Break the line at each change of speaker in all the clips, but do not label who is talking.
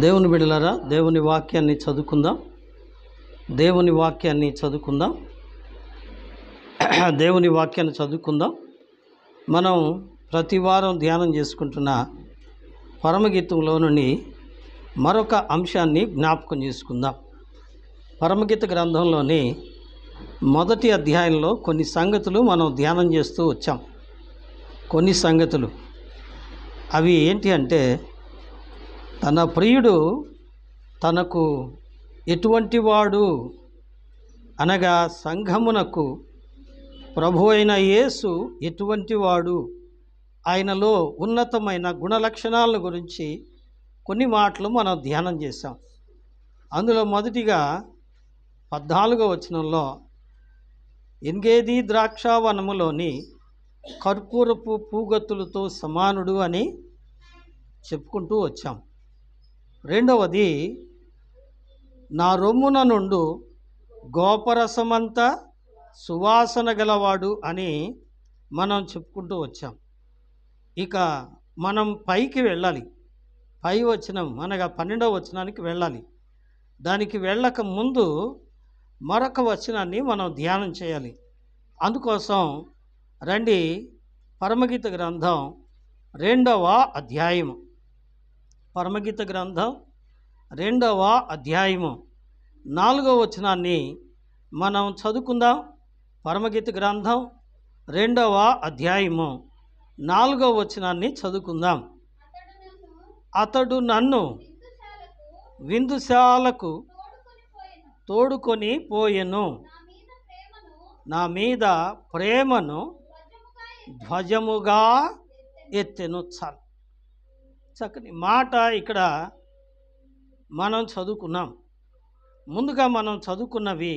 దేవుని బిడ్డలారా, దేవుని వాక్యాన్ని చదువుకుందాం. దేవుని వాక్యాన్ని చదువుకుందాం. దేవుని వాక్యాన్ని చదువుకుందాం. మనం ప్రతి వారం ధ్యానం చేసుకుంటున్న పరమగీతంలో నుండి మరొక అంశాన్ని జ్ఞాపకం చేసుకుందాం. పరమగీత గ్రంథంలోని మొదటి అధ్యాయంలో కొన్ని సంగతులు మనం ధ్యానం చేస్తూ వచ్చాం. కొన్ని సంగతులు అవి ఏంటి అంటే, తన ప్రియుడు తనకు ఎటువంటి వాడు అనగా సంఘమునకు ప్రభు అయిన యేసు ఎటువంటి వాడు, ఆయనలో ఉన్నతమైన గుణలక్షణాల గురించి కొన్ని మాటలు మనం ధ్యానం చేశాం. అందులో మొదటిగా 14వ వచనంలో ఎంగేది ద్రాక్షావనములోని కర్పూరపు పూగొత్తులతో సమానుడు అని చెప్పుకుంటూ వచ్చాం. రెండవది, నా రొమ్మున నుండు గోపరసమంతా సువాసన గలవాడు అని మనం చెప్పుకుంటూ వచ్చాం. ఇక మనం పైకి వెళ్ళాలి. పై వచనం అనగా 12వ వచనానికి వెళ్ళాలి. దానికి వెళ్ళక ముందు మరొక వచనాన్ని మనం ధ్యానం చేయాలి. అందుకోసం రండి, పరమగీత గ్రంథం 2వ అధ్యాయము. పరమగీత గ్రంథం 2వ అధ్యాయము 4వ వచనాన్ని మనం చదువుకుందాం. పరమగీత గ్రంథం 2వ అధ్యాయము 4వ వచనాన్ని చదువుకుందాం. అతడు నన్ను విందుశాలకు తోడుకొని పోయెను, నా మీద ప్రేమను ధ్వజముగా ఎత్తెను. చాలు, చక్కని మాట ఇక్కడ మనం చదువుకున్నాం. ముందుగా మనం చదువుకున్నవి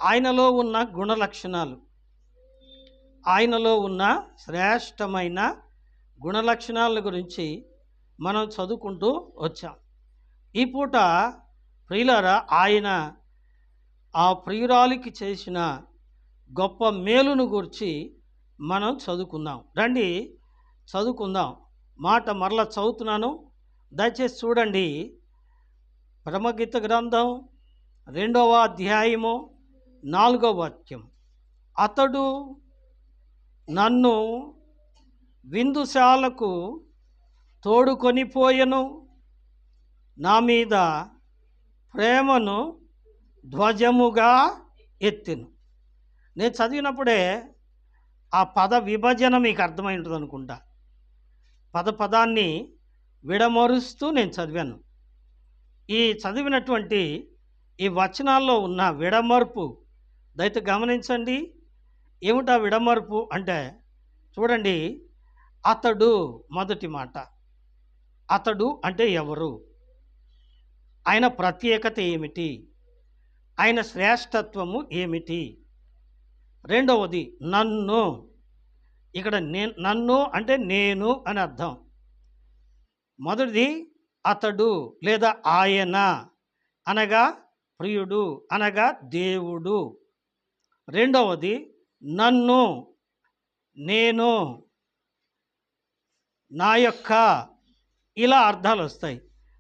ఆయనలో ఉన్న గుణలక్షణాలు, ఆయనలో ఉన్న శ్రేష్టమైన గుణలక్షణాల గురించి మనం చదువుకుంటూ వచ్చాం. ఈ పూట ప్రియులారా, ఆయన ఆ ప్రియురాలికి చేసిన గొప్ప మేలును గురించి మనం చదువుకుందాం. రండి చదువుకుందాం. మాట మరలా చదువుతున్నాను, దయచేసి చూడండి. పరమగీత గ్రంథం 2వ అధ్యాయము 4వ వాక్యం. అతడు నన్ను విందుశాలకు తోడుకొని పోయెను, నా మీద ప్రేమను ధ్వజముగా ఎత్తెను. నేను చదివినప్పుడే ఆ పద విభజన మీకు అర్థమై ఉంటుంది అనుకుంటా. పదాన్ని విడమరుస్తూ నేను చదివాను. ఈ చదివినటువంటి ఈ వచనాల్లో ఉన్న విడమర్పు దయతో గమనించండి. ఏమిటా విడమర్పు అంటే, చూడండి. అతడు, మొదటి మాట. అతడు అంటే ఎవరు? ఆయన ప్రత్యేకత ఏమిటి? ఆయన శ్రేష్టత్వము ఏమిటి? రెండవది, నన్ను. ఇక్కడ నన్ను అంటే నేను అని అర్థం. మొదటిది అతడు లేదా ఆయన అనగా ప్రియుడు అనగా దేవుడు. రెండవది నన్ను, నేను, నా యొక్క, ఇలా అర్థాలు వస్తాయి.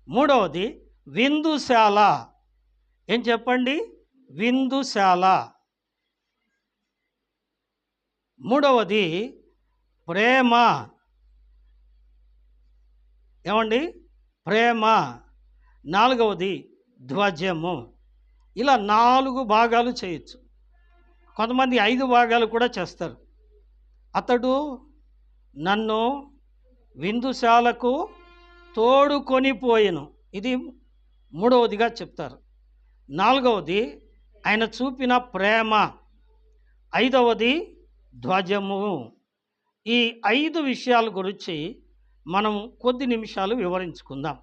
మూడవది విందుశాల. ఏం చెప్పండి? విందుశాల. మూడవది ప్రేమ. ఏమండి? ప్రేమ. నాలుగవది ధ్వజము. ఇలా 4 భాగాలు చేయొచ్చు. కొంతమంది 5 భాగాలు కూడా చేస్తారు. అతడు నన్ను విందుశాలకు తోడుకొని పోయెను, ఇది మూడవదిగా చెప్తారు. నాలుగవది ఆయన చూపిన ప్రేమ. ఐదవది ధ్వజము. ఈ 5 విషయాల గురించి మనం కొద్ది నిమిషాలు వివరించుకుందాం.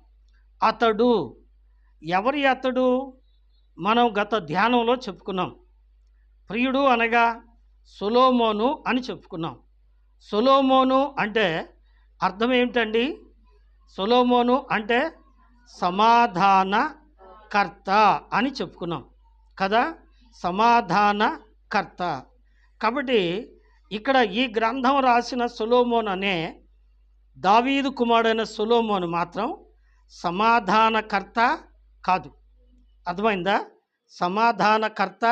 అతడు ఎవరి అతడు? మనం గత ధ్యానంలో చెప్పుకున్నాం. ప్రియుడు అనగా సొలొమోను అని చెప్పుకున్నాం. సొలొమోను అంటే అర్థం ఏమిటండి? సొలొమోను అంటే సమాధానకర్త అని చెప్పుకున్నాం కదా. సమాధానకర్త. కాబట్టి ఇక్కడ ఈ గ్రంథం రాసిన సొలొమోను అనే దావీదు కుమారుడైన సొలొమోను మాత్రం సమాధానకర్త కాదు. అర్థమైందా? సమాధానకర్త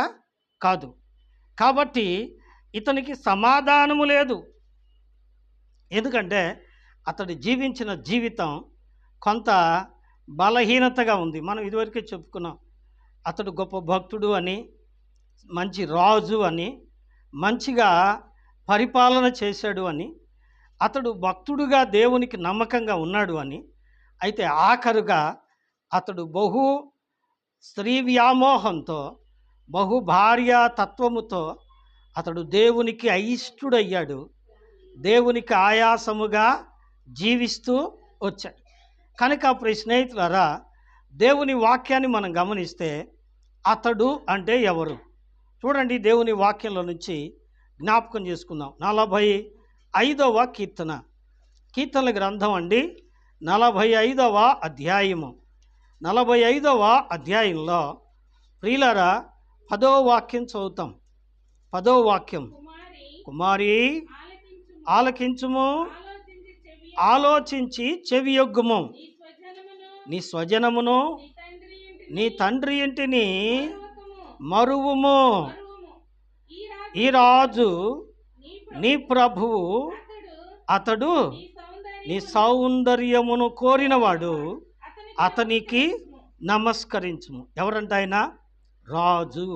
కాదు. కాబట్టి ఇతనికి సమాధానము లేదు. ఎందుకంటే అతడు జీవించిన జీవితం కొంత బలహీనతగా ఉంది. మనం ఇదివరకే చెప్పుకున్నాం. అతడు గొప్ప భక్తుడు అని, మంచి రాజు అని, మంచిగా పరిపాలన చేశాడు అని, అతడు భక్తుడుగా దేవునికి నమ్మకంగా ఉన్నాడు అని. అయితే ఆఖరుగా అతడు బహు స్త్రీ వ్యామోహంతో, బహు భార్య తత్వముతో అతడు దేవునికి అయిష్టుడయ్యాడు. దేవునికి ఆయాసముగా జీవిస్తూ వచ్చాడు. కనుక ప్రియ స్నేహితులారా, దేవుని వాక్యాన్ని మనం గమనిస్తే అతడు అంటే ఎవరు? చూడండి, దేవుని వాక్యంలో నుంచి జ్ఞాపకం చేసుకుందాం. 45వ కీర్తన, కీర్తనల గ్రంథం అండి, 45వ అధ్యాయము. 45వ అధ్యాయంలో ప్రియులారా 10వ వాక్యం చదువుతాం. 10వ వాక్యం, కుమారి ఆలకించుము, ఆలోచించి చెవియొగ్గుము, నీ స్వజనమును నీ తండ్రి ఇంటిని మరువుము. ఈ రాజు నీ ప్రభువు, అతడు నీ సౌందర్యమును కోరినవాడు, అతనికి నమస్కరించుము. ఎవరంటే ఆయన రాజు.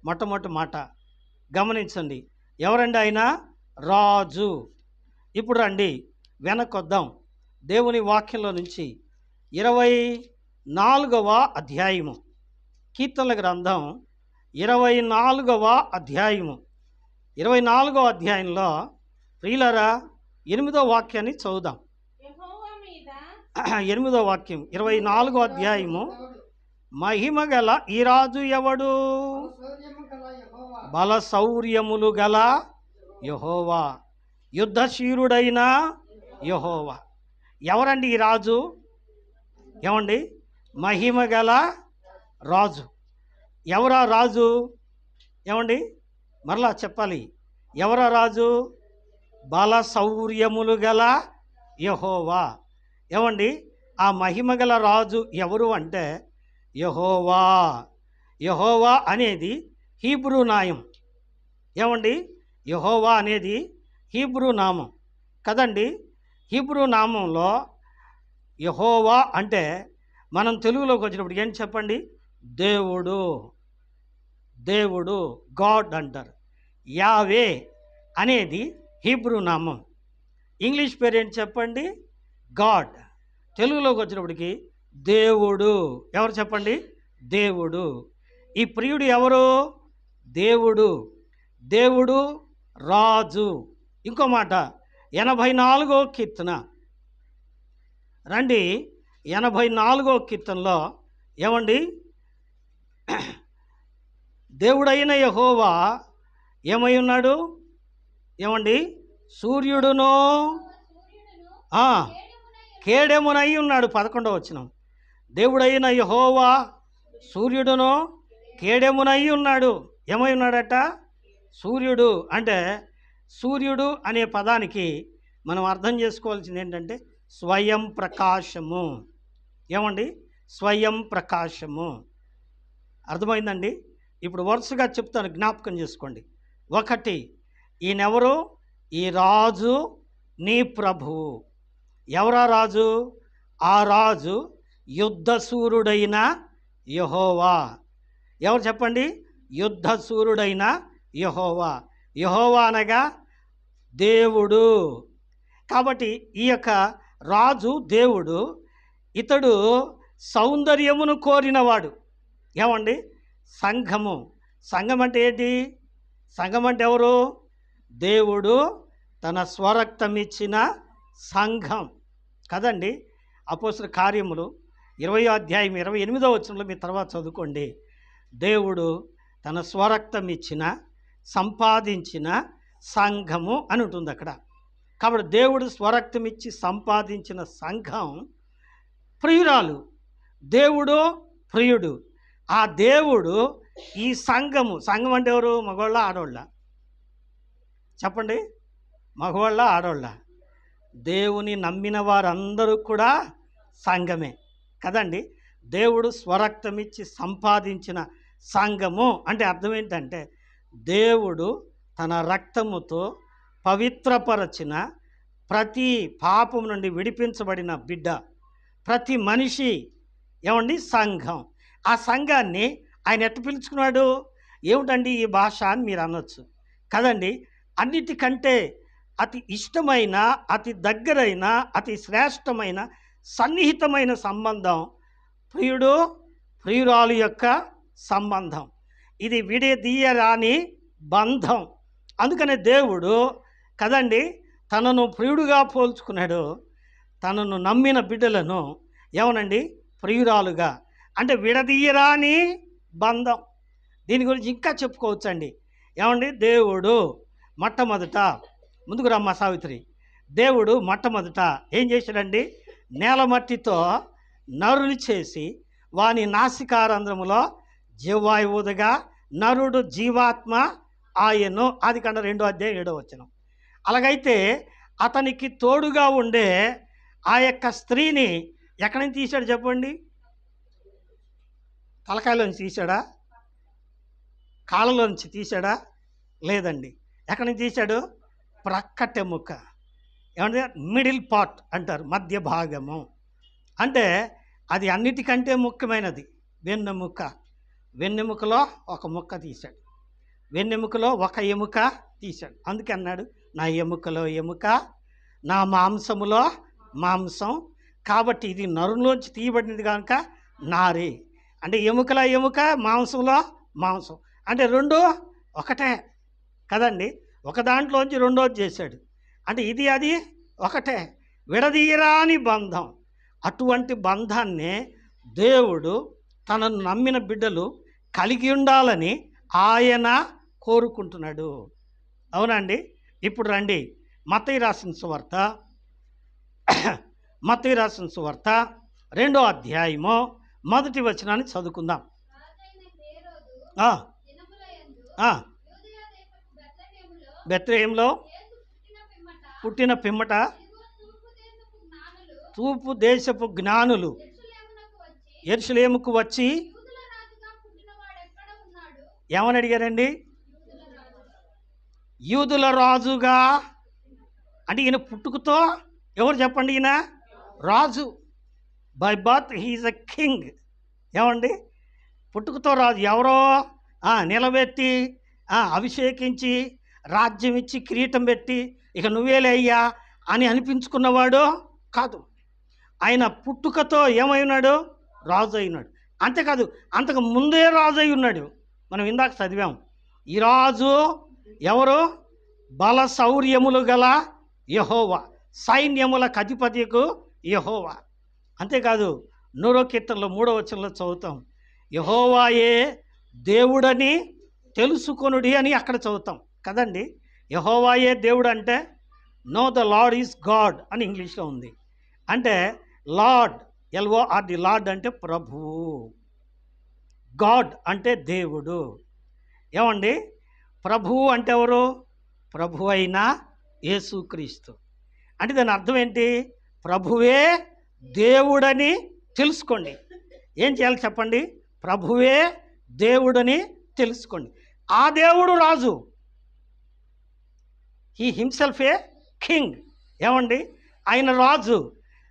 మొట్టమొదటి మాట గమనించండి, ఎవరండి ఆయన? రాజు. ఇప్పుడు రండి వెనకొద్దాం. దేవుని వాక్యంలో నుంచి 24వ అధ్యాయము, కీర్తనల గ్రంథం 24వ అధ్యాయము. 24వ అధ్యాయంలో ప్రియులారా 8వ వాక్యాన్ని చదువుదాం. 8వ వాక్యం, 24వ అధ్యాయము. మహిమ గల ఈ రాజు ఎవడు? బల శౌర్యములు గల యెహోవా, యుద్ధశీరుడైన యెహోవా. ఎవరండి ఈ రాజు? ఏమండి? మహిమ గల రాజు. ఎవరా రాజు? ఏమండి? మరలా చెప్పాలి. ఎవరా రాజు? బల శౌర్యములు గల యెహోవా. ఏమండి? ఆ మహిమ గల రాజు ఎవరు అంటే యెహోవా. యెహోవా అనేది హీబ్రూ నామం. ఏమండి? యెహోవా అనేది హీబ్రూ నామం కదండి. హీబ్రూ నామంలో యెహోవా అంటే మనం తెలుగులోకి వచ్చినప్పుడు ఏం చెప్పండి? దేవుడు. దేవుడు, గాడ్ అంటారు. యావే అనేది హీబ్రూ నామం. ఇంగ్లీష్ పేరు ఏంటి చెప్పండి? గాడ్. తెలుగులోకి వచ్చినప్పటికి దేవుడు. ఎవరు చెప్పండి? దేవుడు. ఈ ప్రియుడు ఎవరు? దేవుడు. దేవుడు రాజు. ఇంకో మాట 84వ కీర్తన రండి. 84వ కీర్తనలో ఏమండి? దేవుడైన యెహోవా ఏమై ఉన్నాడు? ఏమండి? సూర్యుడును కేడెమునై ఉన్నాడు. 11వ వచనం. దేవుడైన యెహోవా సూర్యుడును కేడెమునై ఉన్నాడు. ఏమై ఉన్నాడట? సూర్యుడు. అంటే సూర్యుడు అనే పదానికి మనం అర్థం చేసుకోవాల్సింది ఏంటంటే స్వయం ప్రకాశము. ఏమండి? స్వయం ప్రకాశము. అర్థమైందండి? ఇప్పుడు వరుసగా చెప్తాను, జ్ఞాపకం చేసుకోండి. 1, ఈయనెవరు? ఈ రాజు నీ ప్రభువు. ఎవరా రాజు? ఆ రాజు యుద్ధశూరుడైన యెహోవా. ఎవరు చెప్పండి? యుద్ధశూరుడైన యెహోవా. యెహోవా అనగా దేవుడు. కాబట్టి ఈ యొక్క రాజు దేవుడు. ఇతడు సౌందర్యమును కోరినవాడు. ఏమండి? సంఘము. సంఘం అంటే ఏంటి? సంఘం అంటే ఎవరు? దేవుడు తన స్వరక్తమిచ్చిన సంఘం కదండి. అపోస్తల కార్యములు 20వ అధ్యాయం 28వ వచనంలో మీ తర్వాత చదువుకోండి. దేవుడు తన స్వరక్తం ఇచ్చిన సంపాదించిన సంఘము అని ఉంటుంది అక్కడ. కాబట్టి దేవుడు స్వరక్తం ఇచ్చి సంపాదించిన సంఘం ప్రియురాలు. దేవుడు ప్రియుడు. ఆ దేవుడు ఈ సంఘము. సంఘం అంటే ఎవరు? మగవాళ్ళ ఆడవాళ్ళ? చెప్పండి. మగవాళ్ళ ఆడవాళ్ళ? దేవుని నమ్మిన వారందరూ కూడా సంఘమే కదండి. దేవుడు స్వరక్తం ఇచ్చి సంపాదించిన సంఘము అంటే అర్థం ఏంటంటే, దేవుడు తన రక్తముతో పవిత్రపరచిన ప్రతి పాపం నుండి విడిపించబడిన బిడ్డ, ప్రతి మనిషి ఏమండి సంఘం. ఆ సంఘాన్ని ఆయన ఎట్ట పిలుచుకున్నాడు? ఏమిటండి ఈ భాష అని మీరు అనొచ్చు కదండి. అన్నిటికంటే అతి ఇష్టమైన, అతి దగ్గరైన, అతి శ్రేష్టమైన, సన్నిహితమైన సంబంధం ప్రియుడు ప్రియురాలు యొక్క సంబంధం. ఇది విడదీయరాని బంధం. అందుకనే దేవుడు కదండి తనను ప్రియుడుగా పోల్చుకున్నాడు. తనను నమ్మిన బిడ్డలను ఏమనండి ప్రియురాలుగా, అంటే విడదీయరాని బంధం. దీని గురించి ఇంకా చెప్పుకోవచ్చండి. ఏమండి దేవుడు మొట్టమొదట, ముందుకు రమ్మ సావిత్రి, దేవుడు మొట్టమొదట ఏం చేశాడండి? నేల మట్టితో నరుని చేసి వాని నాసికారంధ్రములో జీవాయువుగా నరుడు జీవాత్మ ఆయను. అది కన్నా 2:7 అలాగైతే అతనికి తోడుగా ఉండే ఆ యొక్క స్త్రీని ఎక్కడి నుంచి తీశాడు చెప్పండి? తలకాయలోంచి తీశాడా? కాళ్ళలోంచి తీశాడా? లేదండి. ఎక్కడి నుంచి తీశాడు? ప్రక్కటెముక. ఏమంటే మిడిల్ పార్ట్ అంటారు, మధ్య భాగము. అంటే అది అన్నిటికంటే ముఖ్యమైనది. వెన్నెముక. వెన్నెముకలో ఒక ముక్క తీశాడు, వెన్నెముకలో ఒక ఎముక తీశాడు. అందుకే అన్నాడు, నా ఎముకలో ఎముక, నా మాంసములో మాంసం. కాబట్టి ఇది నరులోంచి తీయబడినది కనుక నారి. అంటే ఎముకలో ఎముక, మాంసంలో మాంసం, అంటే రెండు ఒకటే కదండి. ఒక దాంట్లోంచి రెండోది చేశాడు. అంటే ఇది అది ఒకటే, విడదీయరాని బంధం. అటువంటి బంధాన్ని దేవుడు తనను నమ్మిన బిడ్డలు కలిగి ఉండాలని ఆయన కోరుకుంటున్నాడు. అవునండి. ఇప్పుడు రండి మత్తయి రాసిన సువార్త, మత్తయి రాసిన సువార్త 2వ అధ్యాయము 1వ వచనాన్ని చదువుకుందాం. బెత్లెహేములో పుట్టిన పిమ్మట తూర్పు దేశపు జ్ఞానులు యెరూషలేముకు వచ్చి ఏమని అడిగారండి? యూదుల రాజుగా. అంటే ఈయన పుట్టుకతో ఎవరు చెప్పండి? ఈయన రాజు. By birth he is a king. ఏమండి పుట్టుకతో రాజు. ఎవరో నిలబెట్టి అభిషేకించి రాజ్యం ఇచ్చి కిరీటం పెట్టి ఇక నువ్వేలే అయ్యా అని అనిపించుకున్నవాడు కాదు. ఆయన పుట్టుకతో ఏమై ఉన్నాడు? రాజు అయినాడు. అంతేకాదు, అంతకు ముందే రాజు అయి ఉన్నాడు. మనం ఇందాక చదివాం. ఈ రాజు ఎవరు? బల శౌర్యములు గల యెహోవా, సైన్యములకు అధిపతికు యెహోవా. అంతేకాదు, 100వ కీర్తనలో 3వ వచనంలో చదువుతాం, యెహోవాయే దేవుడని తెలుసుకొనుడి అని అక్కడ చదువుతాం కదండి. యెహోవాయే దేవుడు అంటే know the lord is God అని ఇంగ్లీష్లో ఉంది. అంటే లార్డ్, LORD, లార్డ్ అంటే ప్రభువు, గాడ్ అంటే దేవుడు. ఏమండి ప్రభువు అంటే ఎవరు? ప్రభు అయిన యేసుక్రీస్తు. అంటే దాని అర్థం ఏంటి? ప్రభువే దేవుడని తెలుసుకోండి. ఏం చేయాలి చెప్పండి? ప్రభువే దేవుడని తెలుసుకోండి. ఆ దేవుడు రాజు. He himself a king. ఏమండి ఆయన రాజు.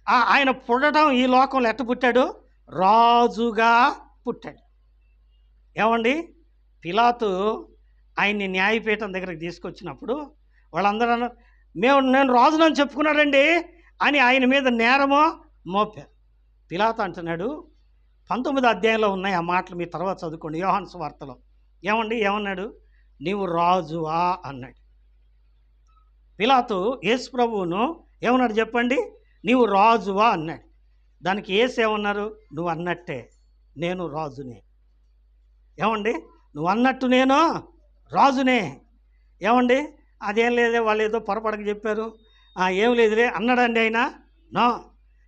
ఆయన పుట్టడం ఈ లోకంలో ఎట్ట పుట్టాడు? రాజుగా పుట్టాడు. ఏమండి పిలాతు ఆయన్ని న్యాయపీఠం దగ్గరికి తీసుకొచ్చినప్పుడు వాళ్ళందరూ నేను రాజునని చెప్పుకున్నాడండి అని ఆయన మీద నేరమో మోపారు. పిలాతు అంటున్నాడు, 19వ అధ్యాయంలో ఉన్నాయి ఆ మాటలు, మీ తర్వాత చదువుకోండి, యోహాను సువార్తలో. ఏమన్నాడు? నీవు రాజువా అన్నాడు. పిలాతు యేసు ప్రభువును ఏమన్నాడు చెప్పండి? నీవు రాజువా అన్నాడు. దానికి యేసు ఏమన్నారు? నువ్వు అన్నట్టే నేను రాజునే. ఏమండి నువ్వు అన్నట్టు నేను రాజునే. ఏమండి అదేం లేదే, వాళ్ళు ఏదో పొరపడక చెప్పారు, ఏం లేదులే అన్నాడండి ఆయన. నో,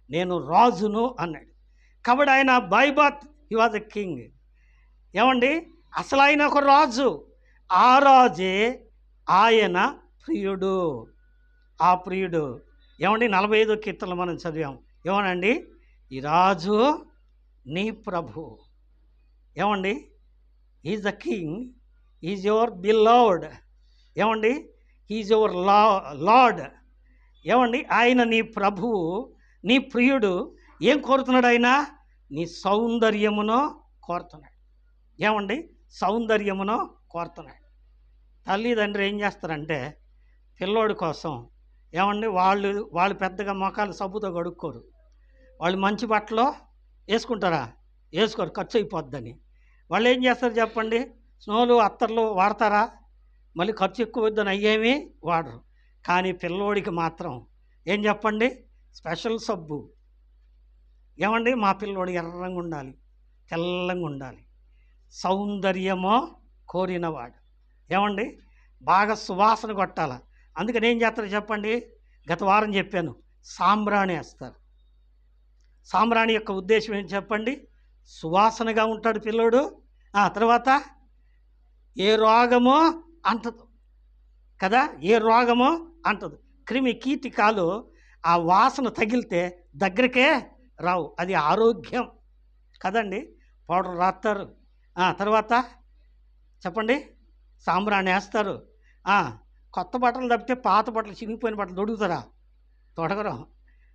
నేను రాజును అన్నాడు. కాబట్టి ఆయన by birth he was a king. ఏమండి అసలు ఆయన ఒక రాజు. ఆ రాజే ఆయన ప్రియుడు. ఆ ప్రియుడు ఏమండి 45వ కీర్తనలో మనం చదివాం. ఏమనండి? ఈ రాజు నీ ప్రభు. ఏమండి? Is the king, is your beloved. ఏమండి? Is your Lord. ఏమండి? ఆయన నీ ప్రభువు, నీ ప్రియుడు. ఏం కోరుతున్నాడు ఆయన? నీ సౌందర్యమును కోరుతున్నాడు. ఏమండి? సౌందర్యమును కోరుతున్నాడు. తల్లిదండ్రి ఏం చేస్తారంటే పిల్లోడి కోసం, ఏమండి, వాళ్ళు పెద్దగా మొఖాలు సబ్బుతో కడుక్కోరు. వాళ్ళు మంచి బట్టలు వేసుకుంటారా? వేసుకోరు, ఖర్చు అయిపోద్దని. వాళ్ళు ఏం చేస్తారు చెప్పండి? స్నోలు అత్తర్లు వాడతారా? మళ్ళీ ఖర్చు ఎక్కువ వద్దని అయ్యేమి వాడరు. కానీ పిల్లోడికి మాత్రం ఏం చెప్పండి? స్పెషల్ సబ్బు. ఏమండి? మా పిల్లోడు ఎర్రంగా ఉండాలి, తెల్లంగా ఉండాలి, సౌందర్యమో కోరినవాడు. ఏమండి? బాగా సువాసన కొట్టాల. అందుకని ఏం చేస్తారు చెప్పండి? గత వారం చెప్పాను, సాంబ్రాణి వేస్తారు. సాంబ్రాణి యొక్క ఉద్దేశం ఏంటి చెప్పండి? సువాసనగా ఉంటాడు పిల్లోడు. తర్వాత ఏ రోగమో అంటదు కదా, ఏ రోగమో అంటదు. క్రిమి కీటకాలు ఆ వాసన తగిలితే దగ్గరికే రావు. అది ఆరోగ్యం కదండి. పౌడర్ రాస్తారు. తర్వాత చెప్పండి, సాంబ్రాణి వేస్తారు. కొత్త బట్టలు తప్పితే పాత బట్టలు, చినిగిపోయిన బట్టలు తొడుగుతారా? తొడగరు.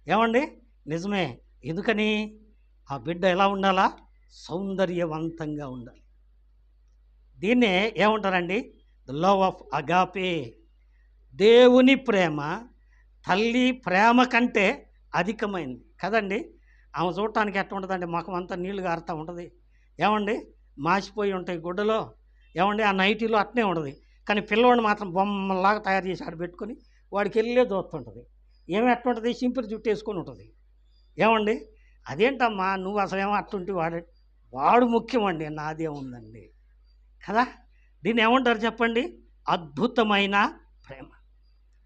ఏమండి? నిజమే. ఎందుకని? ఆ బిడ్డ ఎలా ఉండాలా? సౌందర్యవంతంగా ఉండాలి. దీన్నే ఏమంటారండి? The love of agape. దేవుని ప్రేమ తల్లి ప్రేమ కంటే అధికమైంది కదండి. ఆమె చూడటానికి ఎట్లా ఉంటుందంటే ముఖం అంతా నీళ్లు గారుతూ ఉంటుంది. ఏమండి? మాసిపోయి ఉంటాయి గుడ్డలో. ఏమండి? ఆ నైటీలో అట్నే ఉంటుంది. కానీ పిల్లవాడిని మాత్రం బొమ్మలాగా తయారు చేసి ఆడ పెట్టుకొని వాడికి వెళ్ళే చూస్తుంటుంది. ఏమి ఎట్లుంటుంది? సింపుల్ జుట్టు వేసుకొని ఉంటుంది. ఏమండి? అదేంటమ్మా నువ్వు అసలేమో అట్టుంటి వాడు ముఖ్యమండి, నాదే ఉందండి కదా. దీన్ని ఏమంటారు చెప్పండి? అద్భుతమైన ప్రేమ.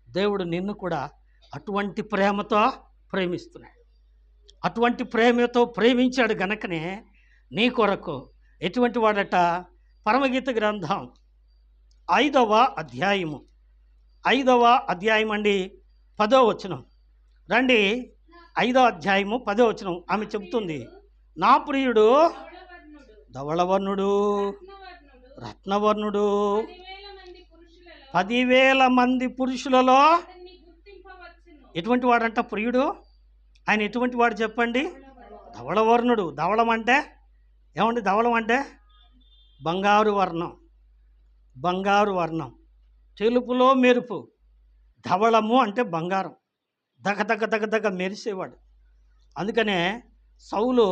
దేవుడు నిన్ను కూడా అటువంటి ప్రేమతో ప్రేమిస్తున్నాడు. అటువంటి ప్రేమతో ప్రేమించాడు గనకనే నీ కొరకు ఎటువంటి వాడట? పరమగీత గ్రంథం 5వ అధ్యాయము 5వ అధ్యాయం అండి 10వ వచనం. రండి, 5వ అధ్యాయము 10వ వచనం. ఆమె చెబుతుంది, నా ప్రియుడు ధవళవర్ణుడు, రత్నవర్ణుడు, 10,000 మంది పురుషులలో. ఎటువంటి వాడంట ప్రియుడు? ఆయన ఎటువంటి వాడు చెప్పండి? ధవళవర్ణుడు. ధవళం అంటే ఏమండి? ధవళం అంటే బంగారు వర్ణం. బంగారు వర్ణం, తెలుపులో మెరుపు. ధవళము అంటే బంగారం, దగ దగ దగ దగ మెరిసేవాడు. అందుకనే సౌలు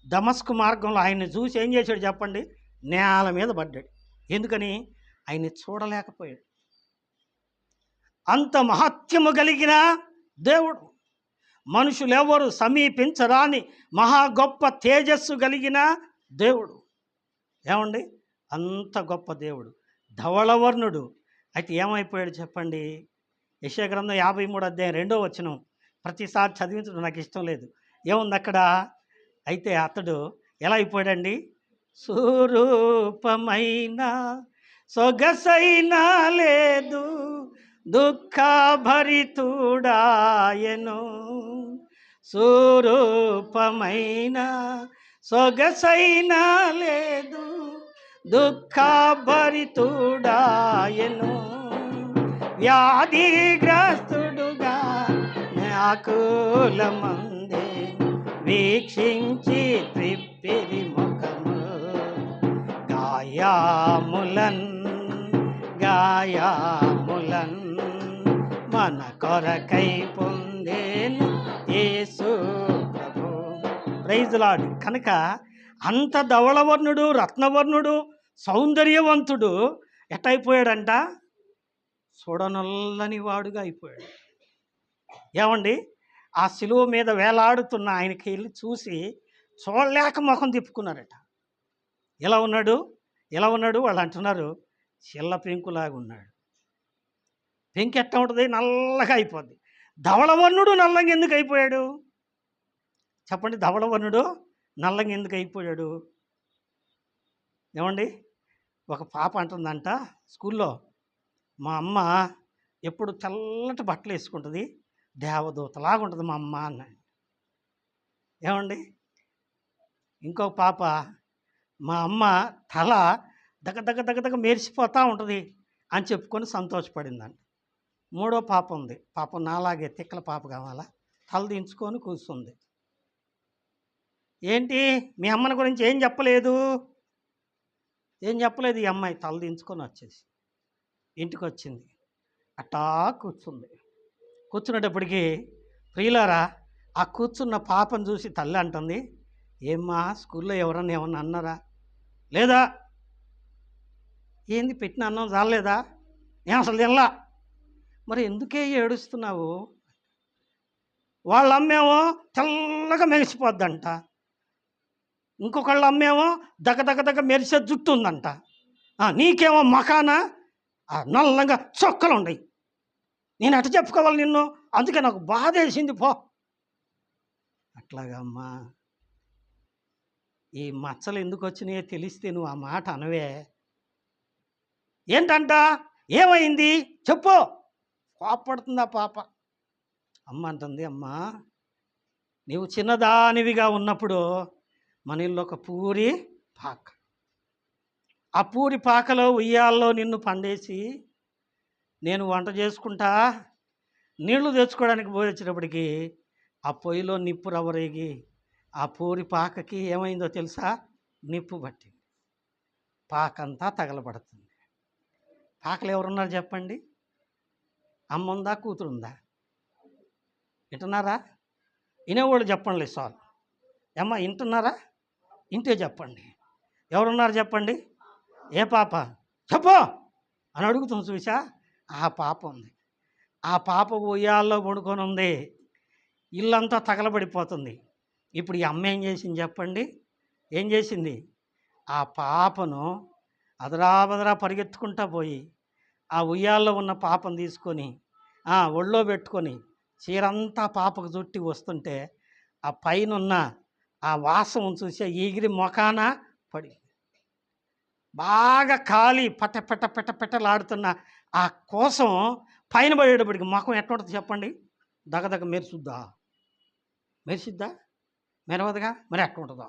దమస్కు మార్గంలో ఆయన్ని చూసి ఏం చేశాడు చెప్పండి? నేల మీద పడ్డాడు. ఎందుకని? ఆయన్ని చూడలేకపోయాడు. అంత మహత్యము కలిగిన దేవుడు, మనుషులెవరు సమీపించరాని మహా గొప్ప తేజస్సు కలిగిన దేవుడు. ఏమండి? అంత గొప్ప దేవుడు, ధవళవర్ణుడు. అయితే ఏమైపోయాడు చెప్పండి? యెషయా గ్రంథం 53వ అధ్యాయం 2వ వచనం. ప్రతిసారి చదివించడం నాకు ఇష్టం లేదు. ఏముంది అక్కడ? అయితే అతడు ఎలా అయిపోయాడండి? స్వరూపమైన సొగసైనా లేదు, దుఃఖభరితుడాయను. స్వరూపమైన సొగసైనా లేదు, దుఃఖభరితుడాయను. వ్యాధిగ్రస్తుడుగా వ్యాకులమందే వీక్షించి త్రిప్పిరి ముఖము. గాయాములన్ మన కొరకై పొందేను యేసు ప్రభు. Praise lord. కనుక అంత ధవళవర్ణుడు, రత్నవర్ణుడు, సౌందర్యవంతుడు ఎట్టయిపోయాడంట? చూడనల్లని వాడుగా అయిపోయాడు. ఏమండి? ఆ శిలువ మీద వేలాడుతున్న ఆయనకి వెళ్ళి చూసి చూడలేక ముఖం తిప్పుకున్నారట. ఎలా ఉన్నాడు? వాళ్ళు అంటున్నారు, చిల్ల పెంకులాగా ఉన్నాడు. పెంకు ఎట్లా ఉంటుంది? నల్లగా అయిపోద్ది. ధవళవర్ణుడు నల్లంగా ఎందుకు అయిపోయాడు చెప్పండి? ధవళవర్ణుడు నల్లంగా ఎందుకు అయిపోయాడు? ఏమండి? ఒక పాప అంటుందంట స్కూల్లో, మా అమ్మ ఎప్పుడు తెల్లటి బట్టలు వేసుకుంటుంది, దేవదూతలాగా ఉంటుంది మా అమ్మ అన్నాడు. ఏమండి? ఇంకో పాప, మా అమ్మ తల దగ దగ దగ దగ మెరిసిపోతూ ఉంటుంది అని చెప్పుకొని సంతోషపడిందండి. మూడో పాప ఉంది, పాపం నాలాగే తిక్కల పాప కావాలా, తల దించుకొని కూర్చుంది. ఏంటి మీ అమ్మని గురించి ఏం చెప్పలేదు? ఏం చెప్పలేదు. ఈ అమ్మాయి తల దించుకొని వచ్చేసి ఇంటికి వచ్చింది. అట్టా కూర్చుంది. కూర్చునేటప్పటికి ప్రియులారా, ఆ కూర్చున్న పాపను చూసి తల్లి అంటుంది, ఏమ్మా స్కూల్లో ఎవరన్నా ఏమన్నా అన్నారా? లేదా? ఏంది పెట్టిన అన్నం చాలేదా? నేను అసలు తినలా. మరి ఎందుకే ఏడుస్తున్నావు? వాళ్ళ అమ్మేమో తెల్లగా మెరిసిపోద్దంట, ఇంకొకళ్ళ అమ్మేమో దగ దగ దగ మెరిసే జుట్టు ఉందంట, నీకేమో మకాన నల్లంగా చొక్కలు ఉన్నాయి. నేను ఎట్ట చెప్పుకోవాలి నిన్ను? అందుకే నాకు బాధ వేసింది పో. అట్లాగా అమ్మా, ఈ మచ్చలు ఎందుకు వచ్చినాయో తెలిస్తే నువ్వు ఆ మాట అనవే. ఏంటంట? ఏమైంది చెప్పు. కోపడుతుంది ఆ పాప. అమ్మ అంటుంది, అమ్మా నీవు చిన్నదానివిగా ఉన్నప్పుడు మన ఇల్లు ఒక పూరి పాక, ఆ పూరి పాకలో ఉయ్యాల్లో నిన్ను పండేసి నేను వంట చేసుకుంటా నీళ్లు తెచ్చుకోవడానికి పోయి వచ్చేటప్పటికి ఆ పొయ్యిలో నిప్పు రవ్వరేగి ఆ పూరి పాకకి ఏమైందో తెలుసా? నిప్పు పట్టింది, పాకంతా తగలబడుతుంది. పాకలు ఎవరున్నారు చెప్పండి? అమ్మ ఉందా, కూతురుందా? వింటున్నారా? వినేవాళ్ళు చెప్పండి సార్. అమ్మ వింటున్నారా? ఇంటే చెప్పండి. ఎవరున్నారు చెప్పండి? ఏ పాప చెప్పు అని అడుగుతుంది. చూసా, ఆ పాప ఉంది. ఆ పాప ఉయ్యాల్లో పడుకొని ఉంది, ఇల్లంతా తగలబడిపోతుంది. ఇప్పుడు ఈ అమ్మ ఏం చేసింది చెప్పండి? ఏం చేసింది? ఆ పాపను అదరాబదరా పరిగెత్తుకుంటా పోయి ఆ ఉయ్యాల్లో ఉన్న పాపను తీసుకొని ఒళ్ళో పెట్టుకొని చీరంతా పాపకు చుట్టి వస్తుంటే ఆ పైన ఆ వాసం చూసి ఎగిరి మొఖాన పడి బాగా కాలి పట్ట పెట్ట పెట్ట పెట్టలాడుతున్న ఆ కోసం పైన పడేటప్పటికి ముఖం ఎట్లుంటుంది చెప్పండి? దగదగ మెరుసుద్దా? మెరిసిద్దా? మెరవదుగా. మరి ఎట్లుంటుందో?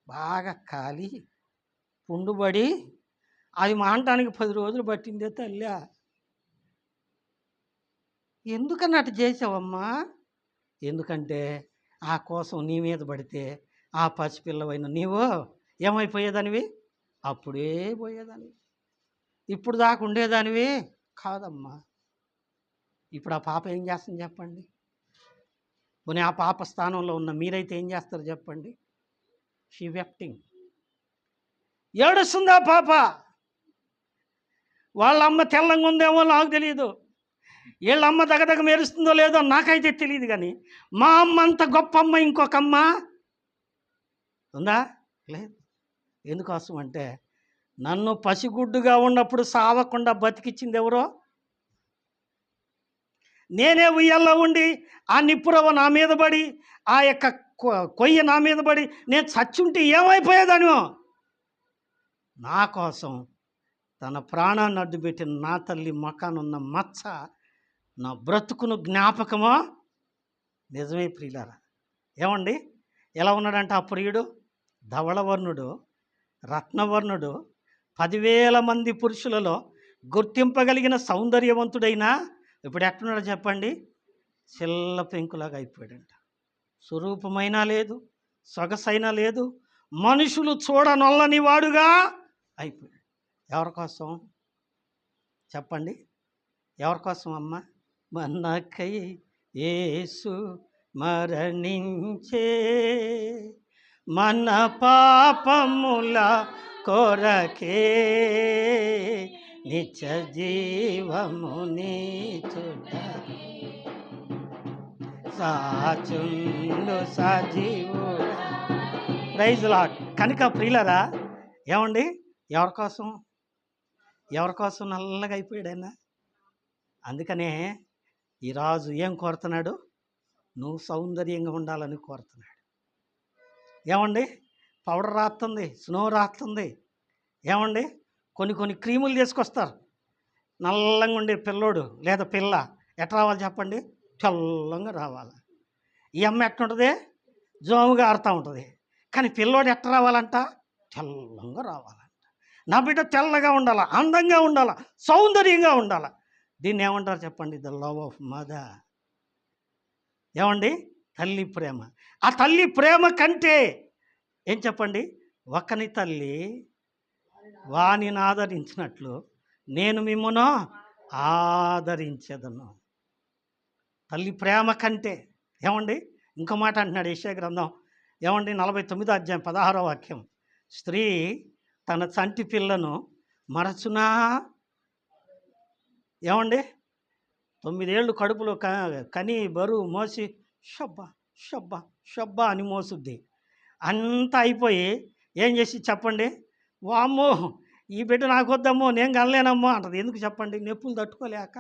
బాగా కాలి పుండుబడి అది మానటానికి 10 రోజులు పట్టిందే తల్లి. ఎందుకన్నట్టు చేసావమ్మా? ఎందుకంటే ఆ కోసం నీ మీద పడితే ఆ పసిపిల్లవైన నీవు ఏమైపోయేదానివి? అప్పుడే పోయేదానివి. ఇప్పుడు దాకా ఉండేదానివి కాదమ్మా. ఇప్పుడు ఆ పాప ఏం చేస్తుంది చెప్పండి? పోనీ ఆ పాప స్థానంలో ఉన్న మీరైతే ఏం చేస్తారు చెప్పండి? షీ వెప్టింగ్, ఏడుస్తుంది ఆ పాప. వాళ్ళ అమ్మ తెల్లంగా ఉందేమో నాకు తెలియదు, వీళ్ళ అమ్మ దగదగ మెరుస్తుందో లేదో నాకైతే తెలియదు, కానీ మా అమ్మ అంత గొప్ప అమ్మ ఇంకొక అమ్మ ఉందా? లేదు. ఎందుకోసం అంటే నన్ను పసిగుడ్డుగా ఉన్నప్పుడు సావకుండా బతికిచ్చింది ఎవరో? నేనే ఉయ్యాల్లో ఉండి ఆ నిప్పురవ్వ నా మీద పడి ఆ యొక్క కొయ్య నా మీద పడి నేను చచ్చుంటే ఏమైపోయేదాను? నా కోసం తన ప్రాణాన్ని అడ్డుపెట్టిన నా తల్లి మొఖానున్న మచ్చ నా బ్రతుకును జ్ఞాపకమో. నిజమే ప్రియులారా. ఏమండి? ఎలా ఉన్నాడంటే ఆ ప్రియుడు? ధవళవర్ణుడు, రత్నవర్ణుడు, 10,000 మంది పురుషులలో గుర్తింపగలిగిన సౌందర్యవంతుడైనా ఇప్పుడు ఎట్టున్నాడో చెప్పండి? చిల్ల పెంకులాగా అయిపోయాడంట. స్వరూపమైనా లేదు, సొగసైనా లేదు, మనుషులు చూడనొల్లని వాడుగా అయిపోయాడు. ఎవరి కోసం చెప్పండి? ఎవరి కోసం అమ్మ? మనకై యేసు మరణించే, మన పాపముల కొరకే నిత్య జీవముని సాచుండు సజీవుడా. Praise lord. కనుక ప్రియులరా, ఏమండి? ఎవరి కోసం? ఎవరి కోసం నల్లగా అయిపోయాడైనా? అందుకనే ఈ రాజు ఏం కోరుతున్నాడు? నువ్వు సౌందర్యంగా ఉండాలని కోరుతున్నాడు. ఏమండి? పౌడర్ రాస్తుంది, స్నో రాస్తుంది. ఏమండి? కొన్ని క్రీములు తీసుకొస్తారు. నల్లంగా ఉండే పిల్లోడు లేదా పిల్ల ఎట్లా రావాలి చెప్పండి? తెల్లంగా రావాలి. ఈ అమ్మ ఎట్లుంటుంది? జోముగా ఆడుతూ ఉంటుంది. కానీ పిల్లోడు ఎట్ట రావాలంట? తెల్లంగా రావాలంట. నా బిడ్డ తెల్లగా ఉండాలా, అందంగా ఉండాలా, సౌందర్యంగా ఉండాలా. దీన్ని ఏమంటారు చెప్పండి? The love of mother. ఏమండి? తల్లి ప్రేమ. ఆ తల్లి ప్రేమ కంటే ఏం చెప్పండి? ఒకని తల్లి వానిని ఆదరించినట్లు నేను మిమ్మును ఆదరించేదను. తల్లి ప్రేమ కంటే. ఏమండి? ఇంకో మాట అంటున్నాడు యెషయా గ్రంథం. ఏమండి? 49వ అధ్యాయం 16వ వాక్యం. స్త్రీ తన చంటి పిల్లను మరచునా? ఏమండి? 9 ఏళ్ళు కడుపులో కని బరువు మోసి షబ్బా షబ్బా షబ్బా అని మోసుద్ది. అంతా అయిపోయి ఏం చేసి చెప్పండి? వామ్మో ఈ బిడ్డ నాకు వద్దమ్మో, నేను కనలేనమ్మో అంటది. ఎందుకు చెప్పండి? నొప్పులు తట్టుకోలేక.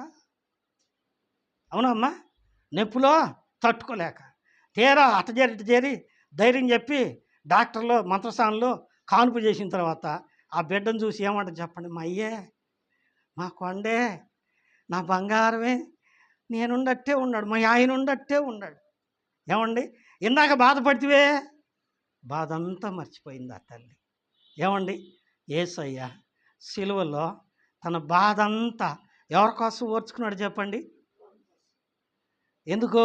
అవునమ్మా? నొప్పులో తట్టుకోలేక తీరా అటు చేరి ధైర్యం చెప్పి డాక్టర్లో మంత్రస్థానంలో కాన్పు చేసిన తర్వాత ఆ బిడ్డను చూసి ఏమంటారు చెప్పండి? మా అయ్యే, మా కొండే, నా బంగారమే, నేనుండట్టే ఉన్నాడు, మా ఆయన ఉండట్టే ఉన్నాడు. ఏమండి? ఇందాక బాధపడితే బాధ అంతా మర్చిపోయింది ఆ తల్లి. ఏమండి? యేసయ్య సిలువలో తన బాధ అంతా ఎవరి కోసం ఓర్చుకున్నాడు చెప్పండి? ఎందుకో?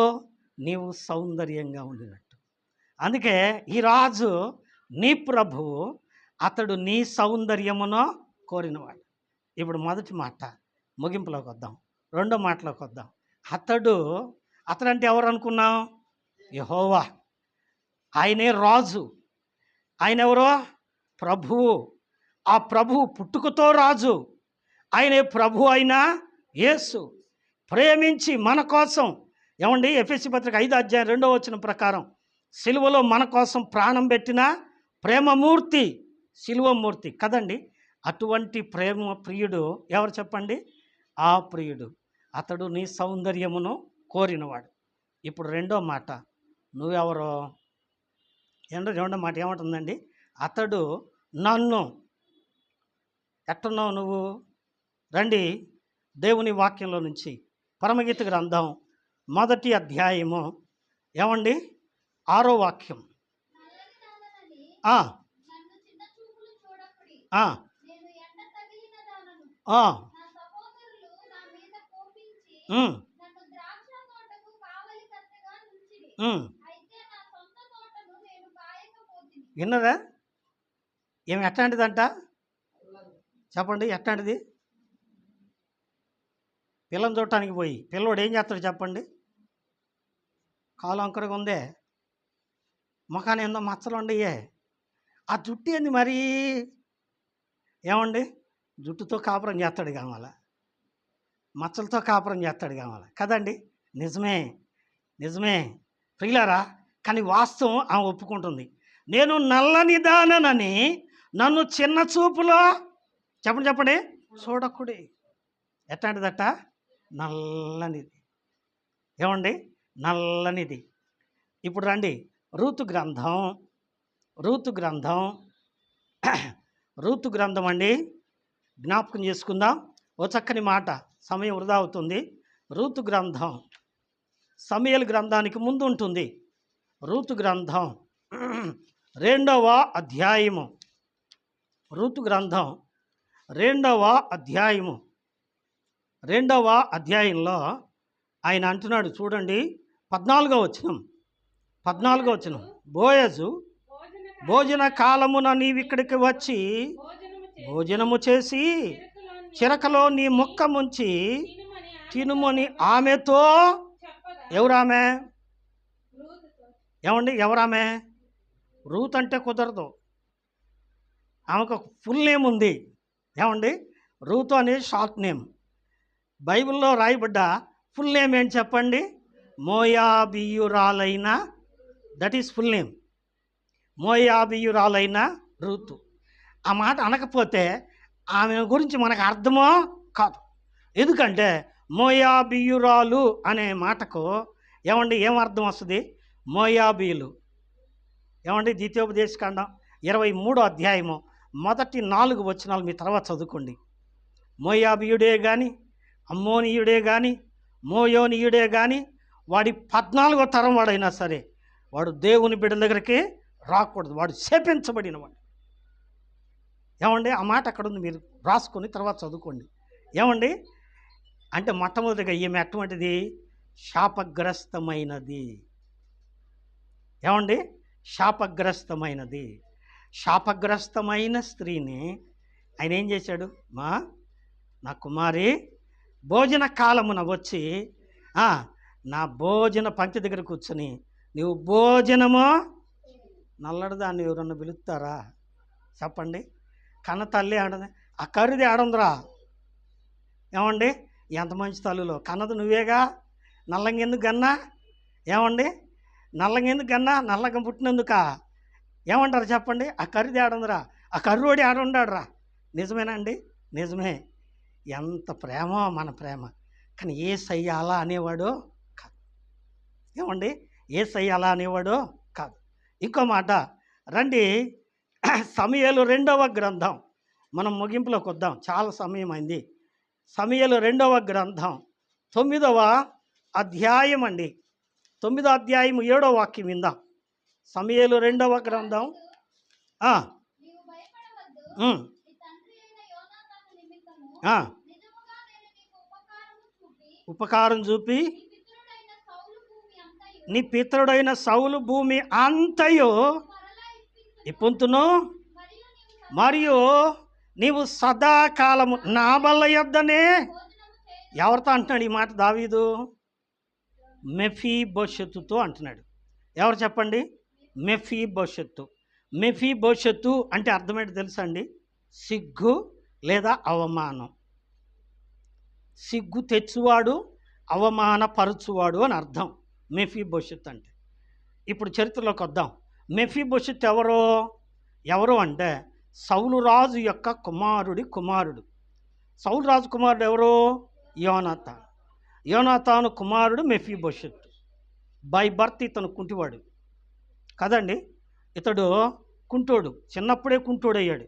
నీవు సౌందర్యంగా ఉండినట్టు. అందుకే ఈ రాజు నీ ప్రభువు, అతడు నీ సౌందర్యమును కోరినవాడు. ఇప్పుడు మొదటి మాట ముగింపులోకి వద్దాం, రెండో మాటలోకి వద్దాం. అతడంటే ఎవరు అనుకున్నాం? యెహోవా. ఆయనే రాజు. ఆయన ఎవరో? ప్రభువు. ఆ ప్రభువు పుట్టుకతో రాజు. ఆయనే ప్రభు అయిన యేసు ప్రేమించి మన కోసం, ఏమండి? ఎఫెసీ పత్రిక 5వ అధ్యాయం 2వ వచనం ప్రకారం సిలువలో మన కోసం ప్రాణం పెట్టిన ప్రేమమూర్తి, సిలువమూర్తి కదండి. అటువంటి ప్రేమ ప్రియుడు ఎవరు చెప్పండి? ఆ ప్రియుడు. అతడు నీ సౌందర్యమును కోరినవాడు. ఇప్పుడు రెండో మాట, నువ్వెవరో? రెండో మాట ఏమంటుందండి? అతడు నన్ను. ఎట్టున్నావు నువ్వు? రండి దేవుని వాక్యంలో నుంచి పరమగీత గ్రంథం 1వ అధ్యాయము, ఏమండి? 6వ వాక్యం. విన్నదా? ఏమి ఎట్లాంటిదంట చెప్పండి? ఎట్లాంటిది? పిల్లని చూడటానికి పోయి పిల్లోడు ఏం చేస్తాడు చెప్పండి? కాలు అంకరగా ఉందే, ముఖాన్ని ఏందో మచ్చలు ఉండయే, ఆ జుట్టు ఏంది మరి? ఏమండి? జుట్టుతో కాపురం చేస్తాడు కావాల, మచ్చలతో కాపురం చేస్తాడు కావాల కదండి. నిజమే, నిజమే ప్రియులారా. కానీ వాస్తవం ఆమె ఒప్పుకుంటుంది. నేను నల్లని దాననని నన్ను చిన్న చూపులో చెప్పండి చూడకుడి. ఎట్లాంటిదట? నల్లనిది. ఏమండి? నల్లనిది. ఇప్పుడు రండి రూతు గ్రంథం అండి, జ్ఞాపకం చేసుకుందాం. ఓ చక్కని మాట, సమయం వృధా అవుతుంది. రూతు గ్రంథం సమూయేలు గ్రంథానికి ముందు ఉంటుంది. రూతు గ్రంథం 2వ అధ్యాయము. రూతు గ్రంథం 2వ అధ్యాయంలో ఆయన అంటున్నాడు చూడండి, 14వ వచనం. బోయజు భోజన కాలమున నీవిక్కడికి వచ్చి భోజనము చేసి చిరకలో నీ ముక్క ముంచి తినుమని ఆమెతో. ఎవరామె? ఏమండి? ఎవరామె? రూత్ అంటే కుదరదు. ఆమెకు ఒక ఫుల్ నేమ్ ఉంది. ఏమండి? రూతు అనేది షార్ట్ నేమ్. బైబిల్లో రాయబడ్డ ఫుల్ నేమ్ ఏంటి చెప్పండి? మోయాబీయురాలైన, దట్ ఈస్ ఫుల్ నేమ్. మోయాబీయురాలైన రూతు. ఆ మాట అనకపోతే ఆమె గురించి మనకు అర్థమో కాదు. ఎందుకంటే మోయాబీయురాలు అనే మాటకు ఏమండి ఏం అర్థం వస్తుంది? మోయాబీయులు. ఏమండి? ద్వితీయోపదేశకాండం 23వ అధ్యాయము మొదటి 4 వచనాలు మీ తర్వాత చదువుకోండి. మోయాబీయుడే కానీ, అమ్మోనీయుడే కానీ, మోయోనీయుడే కానీ, వాడి 14వ తరం వాడైనా సరే వాడు దేవుని బిడ్డల దగ్గరికి రాకూడదు, వాడు శపించబడినవాడు. ఏమండి ఆ మాట అక్కడ ఉంది, మీరు రాసుకొని తర్వాత చదువుకోండి. ఏమండి అంటే మొట్టమొదటిగా ఈమె అటువంటిది శాపగ్రస్తమైనది. ఏమండి శాపగ్రస్తమైనది. శాపగ్రస్తమైన స్త్రీని ఆయన ఏం చేశాడు? నా కుమారి భోజన కాలమున వచ్చి నా భోజన పంక్తి దగ్గర కూర్చొని నువ్వు భోజనము, నల్లడదాన్ని ఎవరన్నా పిలుస్తారా చెప్పండి? కన్న తల్లి ఆడది, ఆ కర్రీది ఆడందిరా. ఏమండి ఎంత మంచి తల్లులో కన్నది నువ్వేగా, నల్లంగెందుకు గన్నా? ఏమండి నల్లంగెందుకు గన్నా? నల్లగా పుట్టినందుక ఏమంటారు చెప్పండి? ఆ కర్రీది ఆడందిరా, ఆ కర్రోడి ఆడుండాడురా. నిజమేనా అండి? నిజమే. ఎంత ప్రేమ మన ప్రేమ. కానీ యేసయ్య అలా అనేవాడు కాదు. ఏమండి యేసయ్య అలా అనేవాడు కాదు. ఇంకో మాట రండి, సమూయేలు 2వ గ్రంథం, మనం ముగింపులోకి వద్దాం, చాలా సమయం అయింది. సమూయేలు 2వ గ్రంథం 9వ అధ్యాయం అండి, 9వ అధ్యాయం 7వ వాక్యం విందాం. సమూయేలు 2వ గ్రంథం ఉపకారం చూపి నీ పితరుడైన సౌలు భూమి అంతయు ఇప్పుతును, మరియు నీవు సదాకాలము నా బల్ల యొద్దనే. ఎవరితో అంటున్నాడు ఈ మాట దావీదు? మెఫీబోషెతుతో అంటున్నాడు. ఎవరు చెప్పండి? మెఫీబోషెతు. మెఫీబోషెతు అంటే అర్థమేంటి తెలుసా అండి? సిగ్గు లేదా అవమానం. సిగ్గు తెచ్చువాడు, అవమానపరచువాడు అని అర్థం మెఫీబోషెత్ అంటే. ఇప్పుడు చరిత్రలోకి వద్దాం. మెఫీబోషెత్ ఎవరు అంటే సౌలు రాజు యొక్క కుమారుడు. సౌలు రాజు కుమారుడు ఎవరు? యోనాతాను. యోనాతాను కుమారుడు మెఫీబోషెత్. బై బర్త్ ఇతను కుంటివాడు కదండి. ఇతడు కుంటోడు, చిన్నప్పుడే కుంటోడయ్యాడు.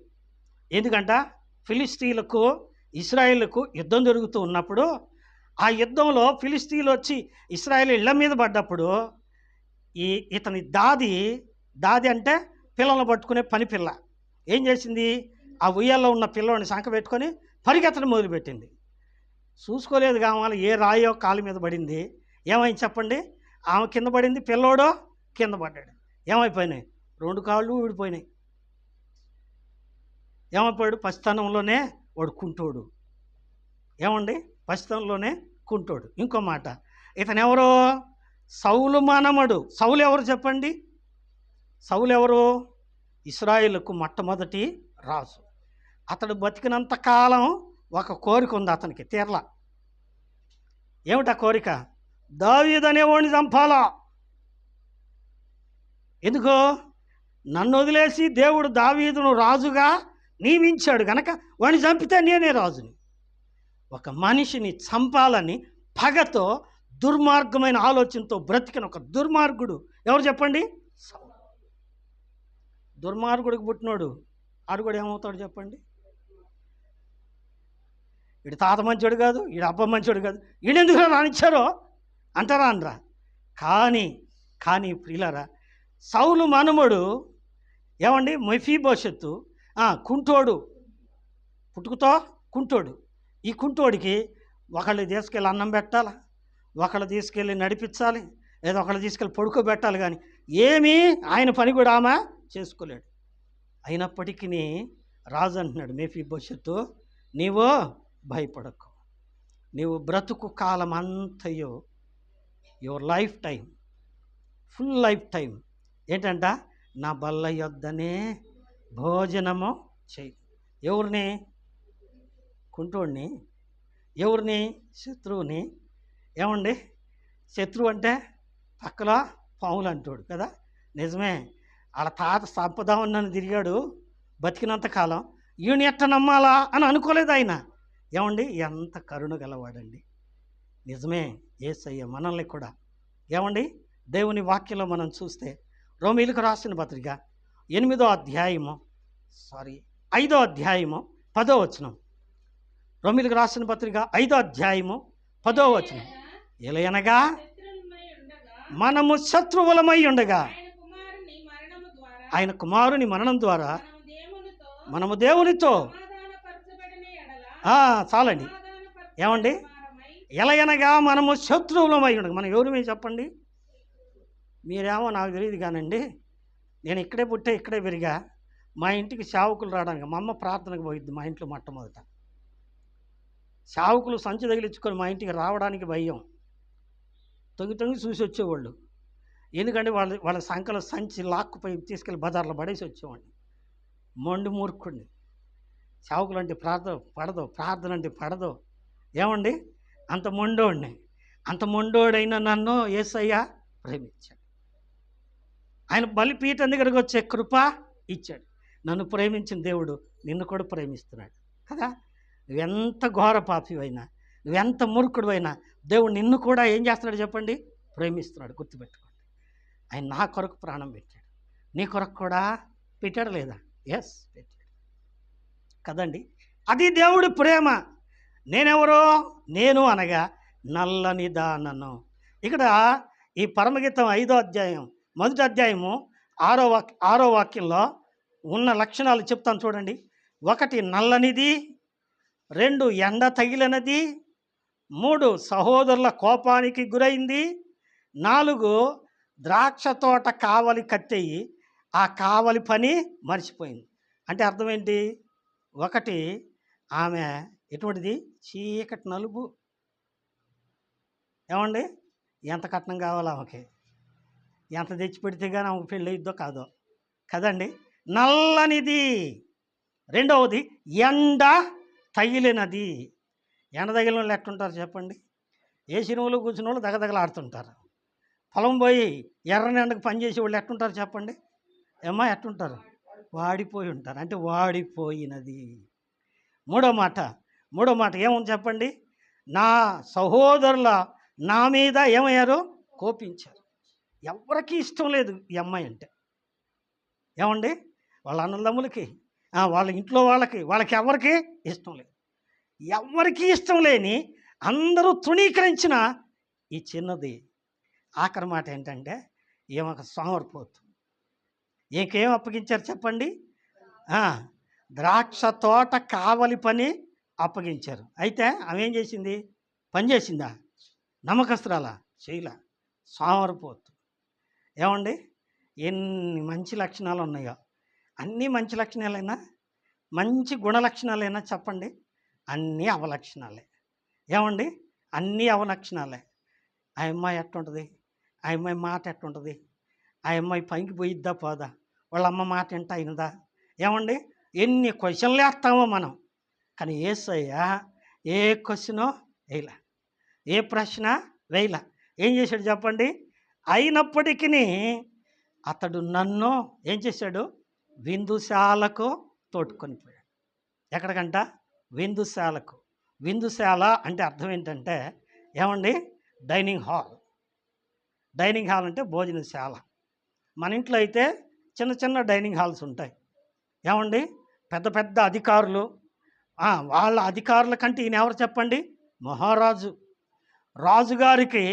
ఎందుకంట ఫిలిస్తీన్లకు ఇశ్రాయేలుకు యుద్ధం జరుగుతూ ఉన్నప్పుడు, ఆ యుద్ధంలో ఫిలిస్తీన్లు వచ్చి ఇశ్రాయేల్ ఇళ్ల మీద పడ్డప్పుడు ఇతని దాది అంటే పిల్లలను పట్టుకునే పని పిల్ల ఏం చేసింది? ఆ ఉయ్యాల్లో ఉన్న పిల్లవాడిని సంక పెట్టుకొని పరిగెత్తడం మొదలుపెట్టింది. చూసుకోలేదు కావాలి, ఏ రాయో కాలు మీద పడింది. ఏమైంది చెప్పండి? ఆమె కింద పడింది, పిల్లోడో కింద పడ్డాడు. ఏమైపోయినాయి? 2 కాళ్ళు ఊడిపోయినాయి. ఏమైపోయాడు? పసితనంలోనే వాడు కుంటోడు. ఏమండి పసితనంలోనే కుంటోడు. ఇంకో మాట, ఇతను ఎవరు? సౌలు మనమడు. సౌలు ఎవరు చెప్పండి? సౌలు ఎవరు? ఇశ్రాయేలుకు మొట్టమొదటి రాజు. అతడు బతికినంత కాలం ఒక కోరిక ఉంది అతనికి, తీరలా. ఏమిటా కోరిక? దావీదు అనేవాడిని చంపాలా. ఎందుకో? నన్ను వదిలేసి దేవుడు దావీదును రాజుగా నియమించాడు గనక వాడిని చంపితే నేనే రాజుని. ఒక మనిషిని చంపాలని పగతో, దుర్మార్గమైన ఆలోచనతో బ్రతికిన ఒక దుర్మార్గుడు ఎవరు చెప్పండి? దుర్మార్గుడికి పుట్టినోడు ఆడు కూడా ఏమవుతాడు చెప్పండి? వీడు తాత మంచోడు కాదు, వీడు అబ్బ మంచోడు కాదు, వీడెందుకు రానిచ్చారో అంటారా అనరా? కానీ ప్రియులారా, సౌలు మనుమడు ఏమండి మెఫీబోషెతు కుంటోడు, పుట్టుకతో కుంటోడు. ఈ కుంటోడికి ఒకళ్ళు తీసుకెళ్ళి అన్నం పెట్టాలి, ఒకళ్ళు తీసుకెళ్ళి నడిపించాలి, లేదా ఒకళ్ళు తీసుకెళ్ళి పడుకోబెట్టాలి. కానీ ఏమీ ఆయన పని కూడా ఆమె చేసుకోలేడు. అయినప్పటికీ రాజు అంటున్నాడు, మెఫీబోషెతు నీవు భయపడకు, నీవు బ్రతుకు కాలం అంతయో, your life time, full life time ఏంటంట, నా బల్ల యొద్దనే భోజనము చేయి. ఎవరిని? కుంటోడిని. ఎవరిని? శత్రువుని. ఏమండి శత్రువు అంటే పక్కల పాములు అంటాడు కదా. నిజమే, వాళ్ళ తాత సంపదామని నన్ను తిరిగాడు బతికినంత కాలం, ఈయన ఎట్ట నమ్మాలా అని అనుకోలేదు ఆయన. ఏమండి ఎంత కరుణ గలవాడండి. నిజమే, యేసయ్య మనల్ని కూడా ఏమండి దేవుని వాక్యంలో మనం చూస్తే రోమీయులకు రాసిన పత్రిక 5వ అధ్యాయము 10వ వచనం. రోమీయులకు రాసిన పత్రిక 5వ అధ్యాయము 10వ వచనం. ఎలయనగా మనము శత్రువులమై ఉండగా ఆయన కుమారుని మరణం ద్వారా మనము దేవునితో చాలండి. ఏమండి? ఎలయనగా మనము శత్రువులమై ఉండగా, మనం ఎవరు చెప్పండి? మీరేమో నాకు తెలియదు కానండి, నేను ఇక్కడే పుట్టే ఇక్కడే పెరిగా. మా ఇంటికి సేవకులు రావడానికి మా అమ్మ ప్రార్థనకు పోయిద్ది. మా ఇంట్లో మొట్టమొదట సేవకులు సంచి తగిలించుకొని మా ఇంటికి రావడానికి భయం. తొంగి చూసి వచ్చేవాళ్ళు. ఎందుకంటే వాళ్ళ సంకల సంచి లాక్కుపోయి తీసుకెళ్ళి బజార్లో పడేసి వచ్చేవాడిని. మొండి మూర్ఖుడిని. సేవకులు అంటే ప్రార్థన అంటే పడదు. ఏమండి? అంత మొండోడిని. అంత మొండోడైన నన్ను యేసయ్య ప్రేమించాడు. ఆయన బలిపీఠం దగ్గరకు వచ్చే కృప ఇచ్చాడు. నన్ను ప్రేమించిన దేవుడు నిన్ను కూడా ప్రేమిస్తున్నాడు కదా. నువ్వెంత ఘోర పాపివైనా, నువ్వెంత మూర్ఖుడు అయినా దేవుడు నిన్ను కూడా ఏం చేస్తున్నాడు చెప్పండి? ప్రేమిస్తున్నాడు. గుర్తుపెట్టుకోండి. ఆయన నా కొరకు ప్రాణం పెట్టాడు. నీ కొరకు కూడా పెట్టాడు లేదా? ఎస్, పెట్టాడు కదండి. అది దేవుడి ప్రేమ. నేనెవరో? నేను అనగా నల్లని దానను. ఇక్కడ ఈ పరమగీతం 5వ అధ్యాయం 1వ అధ్యాయము 6వ వాక్యంలో ఉన్న లక్షణాలు చెప్తాను చూడండి. 1 నల్లనిది, 2 ఎండ తగిలినది, 3 సహోదరుల కోపానికి గురైంది, 4 ద్రాక్ష తోట కావలి కత్తెయ్యి ఆ కావలి పని మర్చిపోయింది. అంటే అర్థం ఏంటి? 1 ఆమె ఎటువంటిది? చీకటి నలుపు. ఏమండి? ఎంత కట్నం కావాలో ఆమెకి, ఎంత తెచ్చి పెడితే కానీ ఆమెకు పెళ్ళి అయ్యిద్దో కాదో కదండి. నల్లనిది. 2వది ఎండ తగిలినది. ఎండ తగిలిన వాళ్ళు ఎట్టుంటారు చెప్పండి? ఏ సినిమాలో కూర్చున్న వాళ్ళు దగదగలాడుతుంటారు. పొలం పోయి ఎర్రని ఎండకు పనిచేసే వాళ్ళు ఎట్టుంటారు చెప్పండి? ఏమ్మా ఎట్టుంటారు? వాడిపోయి ఉంటారు. అంటే వాడిపోయినది. మూడో మాట ఏముంది చెప్పండి? నా సహోదరుల నా మీద ఏమయ్యారు? కోపించారు. ఎవరికి ఇష్టం లేదు ఈ అమ్మాయి అంటే. ఏమండి? వాళ్ళ అన్నదమ్ములకి, వాళ్ళ ఇంట్లో వాళ్ళకి ఎవరికి ఇష్టం లేదు. ఎవరికి ఇష్టం లేని అందరూ తృణీకరించిన ఈ చిన్నది. ఆఖరి మాట ఏంటంటే ఏమొక సోమరిపోతు. ఇంకేం అప్పగించారు చెప్పండి? ద్రాక్ష తోట కావలి పని అప్పగించారు. అయితే ఆమె ఏం చేసింది? పని చేసిందా? నమ్మకస్తురాలా? చేయలా. సోమరిపోతు. ఏమండి? ఎన్ని మంచి లక్షణాలు ఉన్నాయో, అన్నీ మంచి లక్షణాలైనా, మంచి గుణలక్షణాలైనా చెప్పండి, అన్నీ అవలక్షణాలే. ఏమండి? అన్నీ అవలక్షణాలే. ఆ అమ్మాయి ఎట్టుంటుంది? ఆ అమ్మాయి మాట ఎట్టుంటుంది? ఆ అమ్మాయి పనికి పోయిద్దా పోదా? వాళ్ళ అమ్మ మాట ఎంత అయినదా? ఏమండి? ఎన్ని క్వశ్చన్లు వేస్తామో మనం. కానీ యేసయ్య ఏ క్వశ్చనో వేయలే, ఏ ప్రశ్న వేయలే. ఏం చేశాడు చెప్పండి? అయినప్పటికీ అతడు నన్ను ఏం చేశాడు? విందుశాలకు తోడుకొని పోయాడు. ఎక్కడికంట? విందుశాలకు. విందుశాల అంటే అర్థం ఏంటంటే ఏమండి? Dining hall. డైనింగ్ హాల్ అంటే భోజనశాల. మన ఇంట్లో అయితే చిన్న చిన్న డైనింగ్ హాల్స్ ఉంటాయి. ఏమండి? పెద్ద పెద్ద అధికారులు, వాళ్ళ అధికారుల కంటే ఈయన ఎవరు చెప్పండి? మహారాజు. రాజుగారికి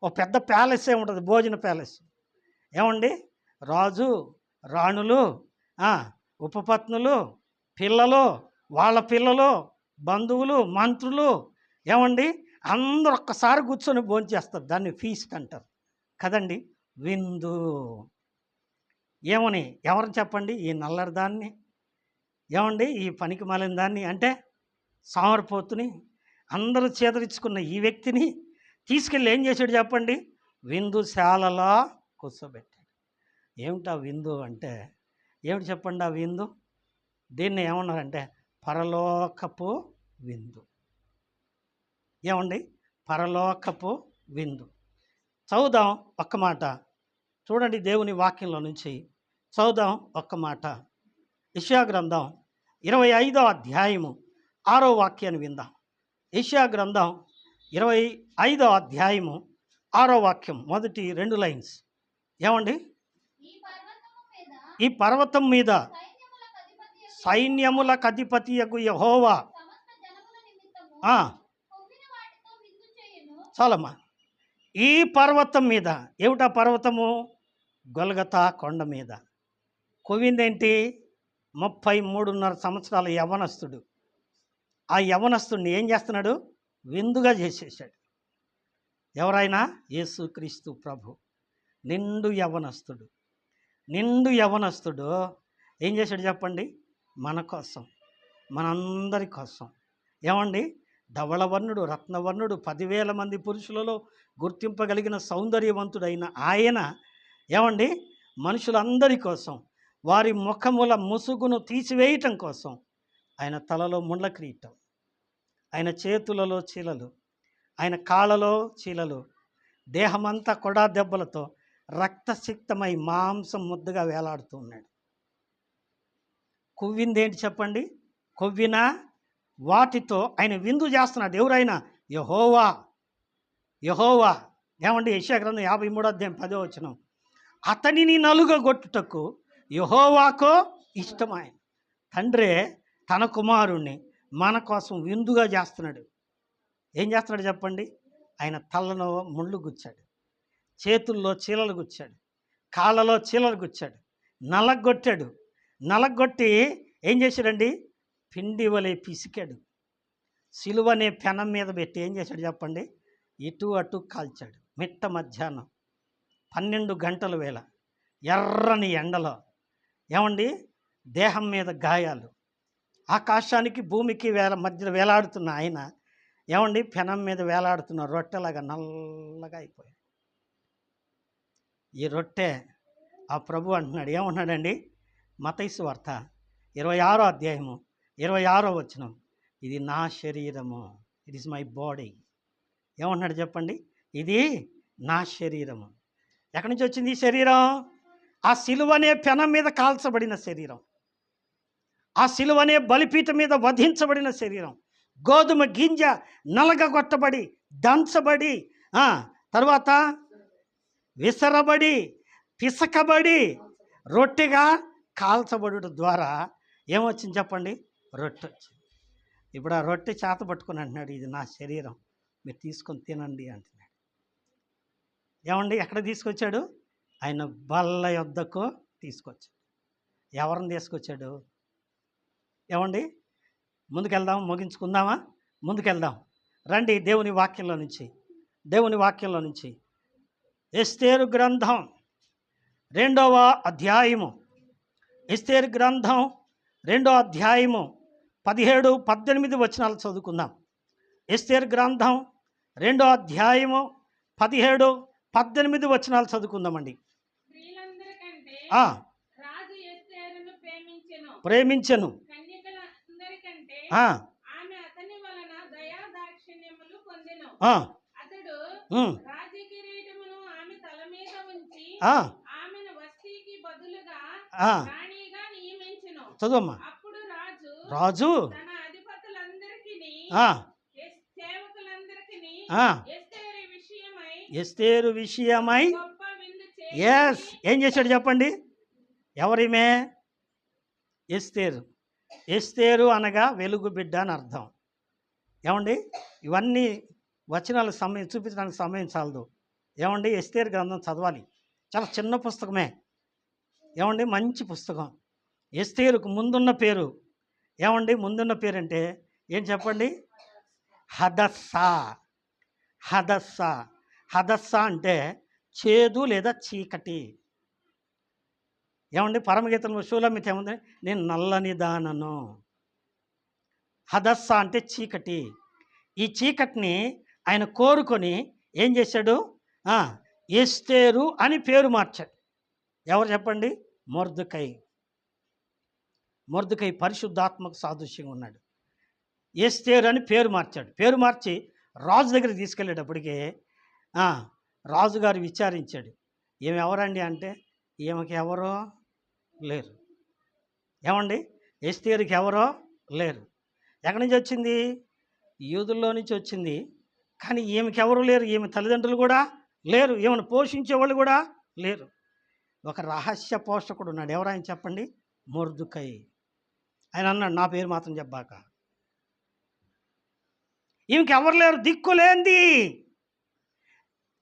ఒక పెద్ద ప్యాలెసే ఉంటుంది, భోజన ప్యాలెస్. ఏమండి? రాజు, రాణులు, ఉపపత్నులు, పిల్లలు, వాళ్ళ పిల్లలు, బంధువులు, మంత్రులు, ఏమండి? అందరూ ఒక్కసారి కూర్చొని భోంచేస్తారు. దాన్ని ఫీస్ట్ అంటారు కదండి. విందు. ఏమని ఎవరు చెప్పండి? ఈ నల్లరి దాన్ని, ఏమండి? ఈ పనికి మాలిన దాన్ని, అంటే సోమరిపోతుని, అందరూ చేదరించుకున్న ఈ వ్యక్తిని తీసుకెళ్ళి ఏం చేశాడు చెప్పండి? విందుశాలలో కూర్చోబెట్టాడు. ఏమిటా విందు అంటే ఏమిటి చెప్పండి? ఆ విందు దీన్ని ఏమన్నారంటే పరలోకపు విందు. ఏమండి? పరలోకపు విందు. చదువుదాం ఒక్క మాట చూడండి, దేవుని వాక్యంలో నుంచి చదువుదాం ఒక్క మాట. యెషయా గ్రంథం 25వ అధ్యాయము 6వ వాక్యాన్ని విందాం. యెషయా గ్రంథం 25వ అధ్యాయము 6వ వాక్యం, మొదటి 2 లైన్స్. ఏమండి? ఈ పర్వతం మీద సైన్యములకు అధిపతియగు యెహోవా చాలమ్మా. ఈ పర్వతం మీద, ఏమిటా పర్వతము? గొల్గతా కొండ మీద కొవ్విందేంటి? 33.5 సంవత్సరాల యవ్వనస్తుడు. ఆ యవ్వనస్తుడిని ఏం చేస్తున్నాడు? విందుగా చేసేసాడు. ఎవరైనా? యేసుక్రీస్తు ప్రభు. నిండు యవ్వనస్తుడు. నిండు యవ్వనస్తుడు ఏం చేశాడు చెప్పండి? మన కోసం, మనందరి కోసం. ఏమండి? ధవళవర్ణుడు, రత్నవర్ణుడు, 10,000 మంది పురుషులలో గుర్తింపగలిగిన సౌందర్యవంతుడైన ఆయన ఏమండి మనుషులందరి కోసం, వారి ముఖముల ముసుగును తీసివేయటం కోసం ఆయన తలలో ముండ్ల కిరీటం, ఆయన చేతులలో చీలలు, ఆయన కాళ్ళలో చీలలు, దేహమంతా కొడా దెబ్బలతో రక్తసిక్తమై మాంసం ముద్దగా వేలాడుతూ ఉన్నాడు. కొవ్విందేంటి చెప్పండి? కొవ్విన వాటితో ఆయన విందు చేస్తున్నాడు. ఎవరైనా? యెహోవా. యెహోవా. ఏమండి? యెషయా గ్రంథం 53:10 అతనిని నలుగగొట్టుటకు యెహోవాకో ఇష్టమాయన. తండ్రే తన కుమారుణ్ణి మన కోసం విందుగా చేస్తున్నాడు. ఏం చేస్తున్నాడు చెప్పండి? ఆయన తలలో ముళ్ళు గుచ్చాడు, చేతుల్లో చీలలు గుచ్చాడు, కాళ్ళలో చీలలు గుచ్చాడు, నలగొట్టాడు. నలగొట్టి ఏం చేశాడండి? పిండి వలె పిసికాడు. సిలువనే పెనం మీద పెట్టి ఏం చేశాడు చెప్పండి? ఇటు అటు కాల్చాడు. మిట్ట మధ్యాహ్నం 12 గంటల వేళ ఎర్రని ఎండలో ఏమండి దేహం మీద గాయాలు, ఆకాశానికి భూమికి మధ్య వేలాడుతున్న ఆయన ఏమండి పెనం మీద వేలాడుతున్న రొట్టెలాగా నల్లగా అయిపోయాడు. ఈ రొట్టె ఆ ప్రభు అంటున్నాడు. ఏమంటున్నాడండి? మత్తయి సువార్త 26:26 ఇది నా శరీరము, ఇట్ ఈస్ మై బాడీ. ఏమంటున్నాడు చెప్పండి? ఇది నా శరీరము. ఎక్కడి నుంచి వచ్చింది ఈ శరీరం? ఆ సిలువనే పెనం మీద కాల్చబడిన శరీరం, ఆ సిలువనే బలిపీఠం మీద వధించబడిన శరీరం, గోధుమ గింజ నలగగొట్టబడి దంచబడి తర్వాత విసరబడి పిసకబడి రొట్టెగా కాల్చబడుట ద్వారా ఏమొచ్చింది చెప్పండి? రొట్టె వచ్చింది. ఇప్పుడు ఆ రొట్టె చేత పట్టుకుని అంటున్నాడు, ఇది నా శరీరం, మీరు తీసుకొని తినండి అంటున్నాడు. ఏమండి? ఎక్కడ తీసుకొచ్చాడు? ఆయన బల్ల యొద్దకు తీసుకొచ్చాడు. ఎవరిని తీసుకొచ్చాడు? ఏమండి? ముందుకెళ్దాం, ముగించుకుందామా? ముందుకెళ్దాం రండి. దేవుని వాక్యంలో నుంచి ఎస్తేరు గ్రంథం 2వ అధ్యాయము, ఎస్తేరు గ్రంథం 2వ అధ్యాయము 17-18 చదువుకుందాం. ఎస్తేరు గ్రంథం 2వ అధ్యాయము 17-18 చదువుకుందామండి. ప్రేమించెను చదువమ్మా. రాజు ఎస్తేరు విషయమై ఏం చేశాడు చెప్పండి? ఎవరిమే? ఎస్తేరు. ఎస్తేరు అనగా వెలుగు బిడ్డ అని అర్థం. ఏమండి? ఇవన్నీ వచనాలు చూపించడానికి సమయం చాలదు. ఏమండి? ఎస్తేరు గ్రంథం చదవాలి. చాలా చిన్న పుస్తకమే. ఏమండి? మంచి పుస్తకం. ఎస్తేరుకు ముందున్న పేరు ఏమండి? ముందున్న పేరు అంటే ఏం చెప్పండి? హదస్సా. హదస్సా. హదస్సా అంటే చేదు లేదా చీకటి. ఏమండి? పరమగీతంలో షూలమిత ఏముంది? నేను నల్లని దానను. హదస్సా అంటే చీకటి. ఈ చీకటిని ఆయన కోరుకొని ఏం చేశాడు? ఎస్తేరు అని పేరు మార్చాడు. ఎవరు చెప్పండి? మొర్దెకై పరిశుద్ధాత్మకు సాదృశ్యంగా ఉన్నాడు. ఎస్తేరు అని పేరు మార్చాడు. పేరు మార్చి రాజు దగ్గరికి తీసుకెళ్ళేటప్పటికి రాజుగారు విచారించాడు, ఈమె ఎవరండి అంటే ఈమెకి ఎవరో లేరు. ఏమండి? ఎస్తేరుకి ఎవరో లేరు. ఎక్కడి నుంచి వచ్చింది? యూదుల్లో నుంచి వచ్చింది. కానీ ఈమెకి ఎవరు లేరు. ఈమె తల్లిదండ్రులు కూడా లేరు. ఈమెను పోషించేవాళ్ళు కూడా లేరు. ఒక రహస్య పోషకుడు ఉన్నాడు. ఎవరైనా చెప్పండి? మొర్దెకై. ఆయన అన్నాడు, నా పేరు మాత్రం చెప్పాక. ఈమెకి ఎవరు లేరు, దిక్కులేంది.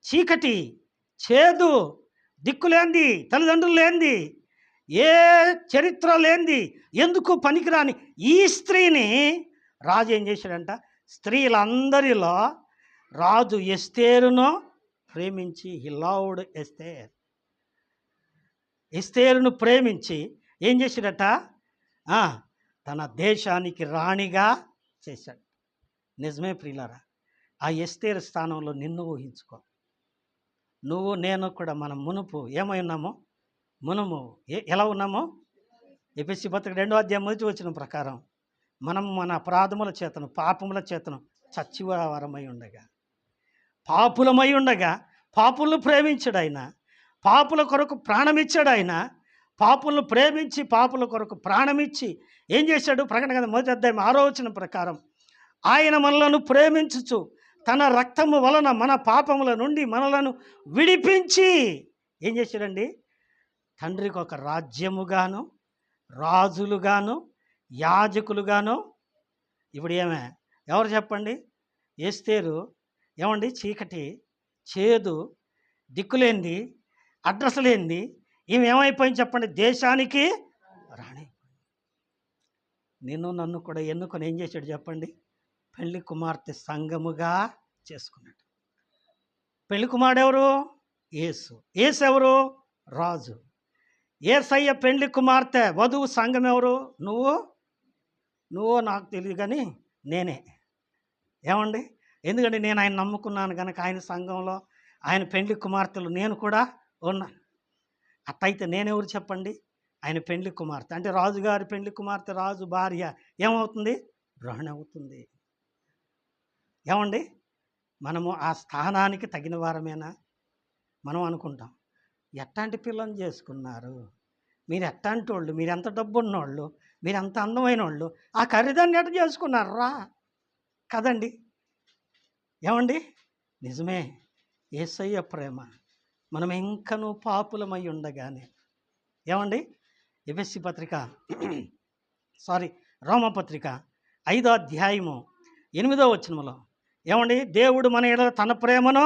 చీకటి, చేదు, దిక్కులేంది, తల్లిదండ్రులు లేనిది, ఏ చరిత్ర లేనిది, ఎందుకు పనికిరాని ఈ స్త్రీని రాజు ఏం చేశాడంట? స్త్రీలందరిలో రాజు ఎస్తేరును ప్రేమించి, హి లవ్డ్ ఎస్తేర్, ఎస్తేరును ప్రేమించి ఏం చేశాడట? తన దేశానికి రాణిగా చేశాడు. నిజమే ప్రియులారా, ఆ ఎస్తేరు స్థానంలో నిన్ను ఊహించుకో. నువ్వు నేను కూడా మనం మునుపు ఏమై ఉన్నామో, ఎలా ఉన్నామో? ఎఫెసీ పత్రిక 2వ అధ్యాయం 1వ వచనం ప్రకారం మనం మన అపరాధముల చేతను, పాపముల చేతను చచ్చివారమై ఉండగా, పాపులమై ఉండగా, పాపులను ప్రేమించాడు ఆయన, పాపుల కొరకు ప్రాణమిచ్చాడు ఆయన. పాపులను ప్రేమించి పాపుల కొరకు ప్రాణమిచ్చి ఏం చేశాడు? ప్రకటన గ్రంథం 1వ అధ్యాయం 6వ వచనం ప్రకారం ఆయన మనలను ప్రేమించుచు తన రక్తము వలన మన పాపముల నుండి మనలను విడిపించి ఏం చేశాడండి? తండ్రికి ఒక రాజ్యముగాను, రాజులుగాను, యాజకులుగాను. ఇప్పుడు ఎవరు చెప్పండి? ఎస్తేరు ఏమండి? చీకటి, చేదు, దిక్కులేంది, అడ్రస్ లేనిది, ఈమె ఏమైపోయింది చెప్పండి? దేశానికి రాణి. నిన్ను నన్ను కూడా ఎన్నుకొని ఏం చేశాడు చెప్పండి? పెళ్లి కుమార్తె సంఘముగా చేసుకున్నాడు. పెళ్లి కుమారుడు ఎవరు? యేసు. యేసు ఎవరు? రాజు. యేసయ్య పెళ్లి కుమార్తె వధువు సంఘం ఎవరు? నువ్వు నాకు తెలియదు కానీ నేనే. ఏమండి? ఎందుకంటే నేను ఆయన నమ్ముకున్నాను కనుక ఆయన సంఘంలో, ఆయన పెళ్లి కుమార్తెలు నేను కూడా ఉన్నాను. అట్టయితే నేనెవరు చెప్పండి? ఆయన పెళ్లి కుమార్తె అంటే రాజుగారి పెళ్లి కుమార్తె, రాజు భార్య ఏమవుతుంది? రాణి అవుతుంది. ఏమండి? మనము ఆ స్థానానికి తగిన వారమేనా? మనం అనుకుంటాం, ఎట్లాంటి పిల్లని చేసుకున్నారు, మీరు ఎట్లాంటి వాళ్ళు, మీరు ఎంత డబ్బు ఉన్నవాళ్ళు, మీరు ఎంత అందమైన వాళ్ళు, ఆ ఖరీదాన్ని ఎట్ట చేసుకున్నారు రా కదండి. ఏమండి? నిజమే, యేసయ్య ప్రేమ. మనం ఇంకనూ పాపులమై ఉండగానే ఏమండి? ఎఫెసీ పత్రిక రోమపత్రిక 5వ అధ్యాయము 8వ వచనములో ఏమండి? దేవుడు మన ఎడల తన ప్రేమను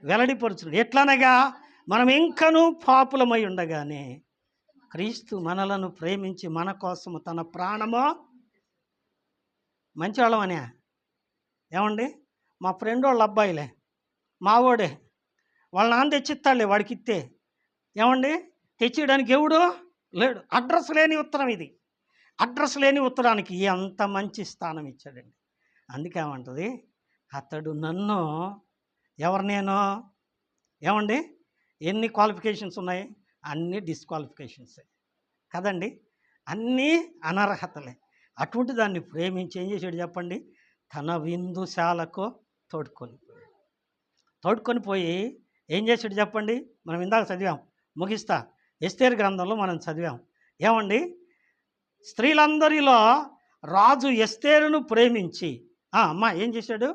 వెల్లడిపరుచును. ఎట్లనగా మనం ఇంకనూ పాపులమై ఉండగానే క్రీస్తు మనలను ప్రేమించి మన కోసము తన ప్రాణము. మంచి వాళ్ళమనే ఏమండి? మా ఫ్రెండ్ వాళ్ళ అబ్బాయిలే, మావోడే, వాళ్ళ నాన్న తెచ్చిస్తాడులే వాడికి ఇస్తే. ఏమండి? తెచ్చియడానికి ఎవడు లేడు. అడ్రస్ లేని ఉత్తరం ఇది. అడ్రస్ లేని ఉత్తరానికి ఎంత మంచి స్థానం ఇచ్చాడండి. అందుకే ఏమంటుంది? అతడు నన్ను, ఎవరు నేను? ఏమండి? ఎన్ని క్వాలిఫికేషన్స్ ఉన్నాయి? అన్నీ డిస్క్వాలిఫికేషన్సే కదండి, అన్నీ అనర్హతలే. అటువంటి దాన్ని ప్రేమించి ఏం చేశాడు చెప్పండి? తన విందుశాలకు తోడుకొని పోయి ఏం చేశాడు చెప్పండి? మనం ఇందాక చదివాం, ముగిస్తా. ఎస్తేరు గ్రంథంలో మనం చదివాం. ఏమండి? స్త్రీలందరిలో రాజు ఎస్తేరును ప్రేమించి అమ్మ ఏం చేశాడు?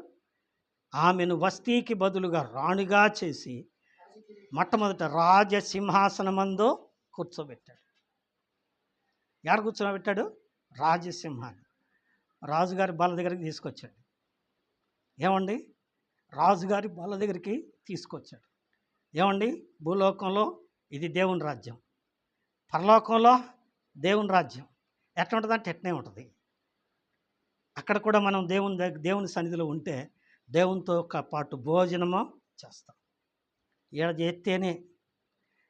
ఆమెను వస్తీకి బదులుగా రాణిగా చేసి మొట్టమొదట రాజసింహాసనమందు కూర్చోబెట్టాడు. ఎక్కడ కూర్చోబెట్టాడు? రాజసింహాన్ని. రాజుగారి బల్ల దగ్గరికి తీసుకొచ్చాడు. ఏమండి? రాజుగారి బల్ల దగ్గరికి తీసుకొచ్చాడు. ఏమండి? భూలోకంలో ఇది దేవుని రాజ్యం, పరలోకంలో దేవుని రాజ్యం ఎట్లా ఉంటుందంటే ఎట్నే ఉంటుంది. అక్కడ కూడా మనం దేవుని సన్నిధిలో ఉంటే దేవునితో పాటు భోజనము చేస్తాం. ఈడ చేస్తేనే,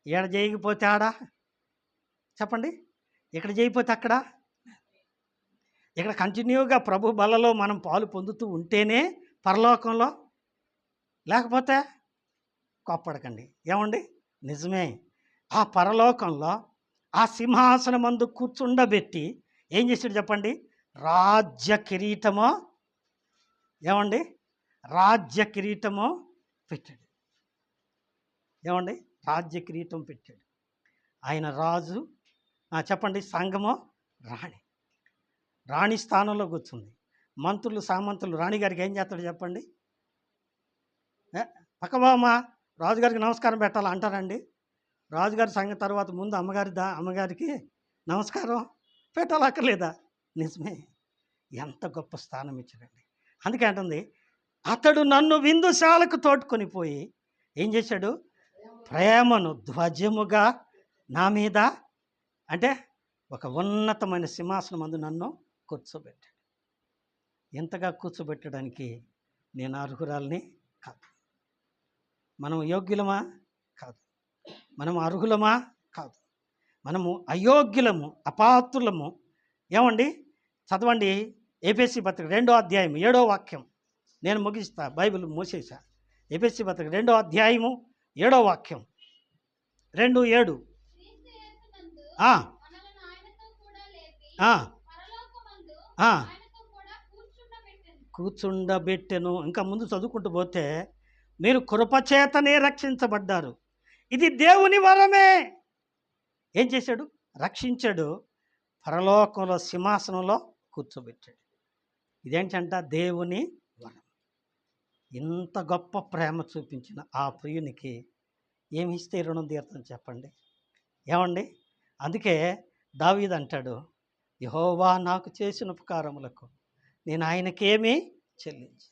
ఈడ చేయకపోతే ఆడ చెప్పండి, ఇక్కడ చేయకపోతే అక్కడ. ఇక్కడ కంటిన్యూగా ప్రభు బలలో మనం పాలు పొందుతూ ఉంటేనే పరలోకంలో, లేకపోతే కోప్పడకండి. ఏమండి? నిజమే. ఆ పరలోకంలో ఆ సింహాసనమందు కూర్చుండబెట్టి ఏం చేశాడు చెప్పండి? రాజ్య కిరీటమో, ఏమండి? రాజ్య కిరీటమో పెట్టాడు. ఏమండి? రాజ్య కిరీటం పెట్టాడు. ఆయన రాజు. చెప్పండి. సంఘమో రాణి స్థానంలో కూర్చుంది. మంత్రులు, సామంతులు రాణిగారికి ఏం చేస్తాడు చెప్పండి? పక్కబామా రాజుగారికి నమస్కారం పెట్టాలి అంటారండి. రాజుగారి సంఘం తర్వాత ముందు అమ్మగారికి నమస్కారం పెట్టాలక్కర్లేదా? నిజమే. ఎంత గొప్ప స్థానం ఇచ్చాడండి. అందుకే అంటుంది, అతడు నన్ను విందుశాలకు తోడుకొని పోయి ఏం చేశాడు? ప్రేమను ధ్వజముగా నా మీద, అంటే ఒక ఉన్నతమైన సింహాసనం అందు నన్ను కూర్చోబెట్టాడు. ఎంతగా కూర్చోబెట్టడానికి నేను అర్హురాల్ని కాదు. మనం యోగ్యులమా? కాదు. మనం అర్హులమా? కాదు. మనము అయోగ్యులము, అపాత్రులము. ఏమండి? చదవండి ఎఫెసీ పత్రిక 2వ అధ్యాయం 7వ వాక్యం. నేను ముగిస్తా, బైబిల్ మూసేసా. ఎఫెసీ పత్రిక 2వ అధ్యాయము 7వ వాక్యం. 2:7. ఆ, ఆ, ఆ, కూర్చుండబెట్టెను. ఇంకా ముందు చదువుకుంటూ పోతే, మీరు కృపచేతనే రక్షించబడ్డారు, ఇది దేవుని వరమే. ఏం చేశాడు? రక్షించాడు, పరలోకంలో సింహాసనంలో కూర్చోబెట్టాడు. ఇదేంటంట? దేవుని వరం. ఇంత గొప్ప ప్రేమ చూపించిన ఆ ప్రియునికి ఏమి ఇస్తే రుణం తీరుతుంది చెప్పండి? ఏమండి? అందుకే దావీదు అంటాడు, యెహోవా నాకు చేసిన ఉపకారములకు నేను ఆయనకేమీ చెల్లించి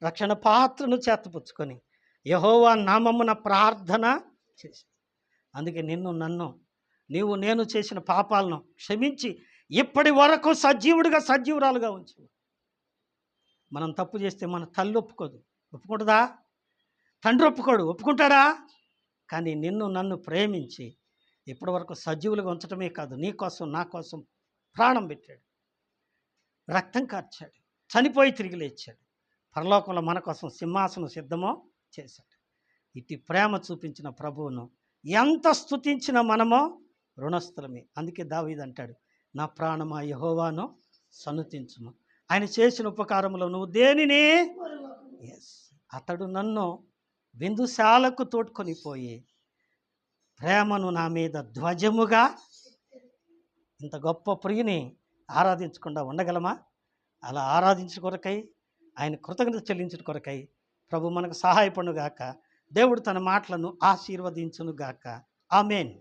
రక్షణ పాత్రను చేతపుచ్చుకొని యెహోవా నామమున ప్రార్థన చేసి, అందుకే నేను చేసిన పాపాలను క్షమించి ఇప్పటి వరకు సజీవురాలుగా ఉంచు. మనం తప్పు చేస్తే మన తల్లి ఒప్పుకుంటుందా? తండ్రి ఒప్పుకుంటాడా? కానీ నన్ను ప్రేమించి ఇప్పటి వరకు సజీవులుగా ఉంచడమే కాదు, నీ కోసం నా కోసం ప్రాణం పెట్టాడు, రక్తం కార్చాడు, చనిపోయి తిరిగి లేచాడు, పరలోకంలో మన కోసం సింహాసనం సిద్ధమో చేశాడు. ఇటు ప్రేమ చూపించిన ప్రభువును ఎంత స్తుతించినా మనమో రుణస్థులమే. అందుకే దావీదు అంటాడు, నా ప్రాణమా యెహోవాను సన్నుతించుము, ఆయన చేసిన ఉపకారములో నువ్వు దేనిని. అతడు నన్ను విందుశాలకు తోడ్కొని పోయి ప్రేమను నా మీద ధ్వజముగా. ఇంత గొప్ప ప్రియుని ఆరాధించకుండా ఉండగలమా? అలా ఆరాధించిన కొరకై, ఆయన కృతజ్ఞత చెల్లించిన కొరకై ప్రభు మనకు సహాయపడుగాక. దేవుడు తన మాటలను ఆశీర్వదించునుగాక. ఆమేన్.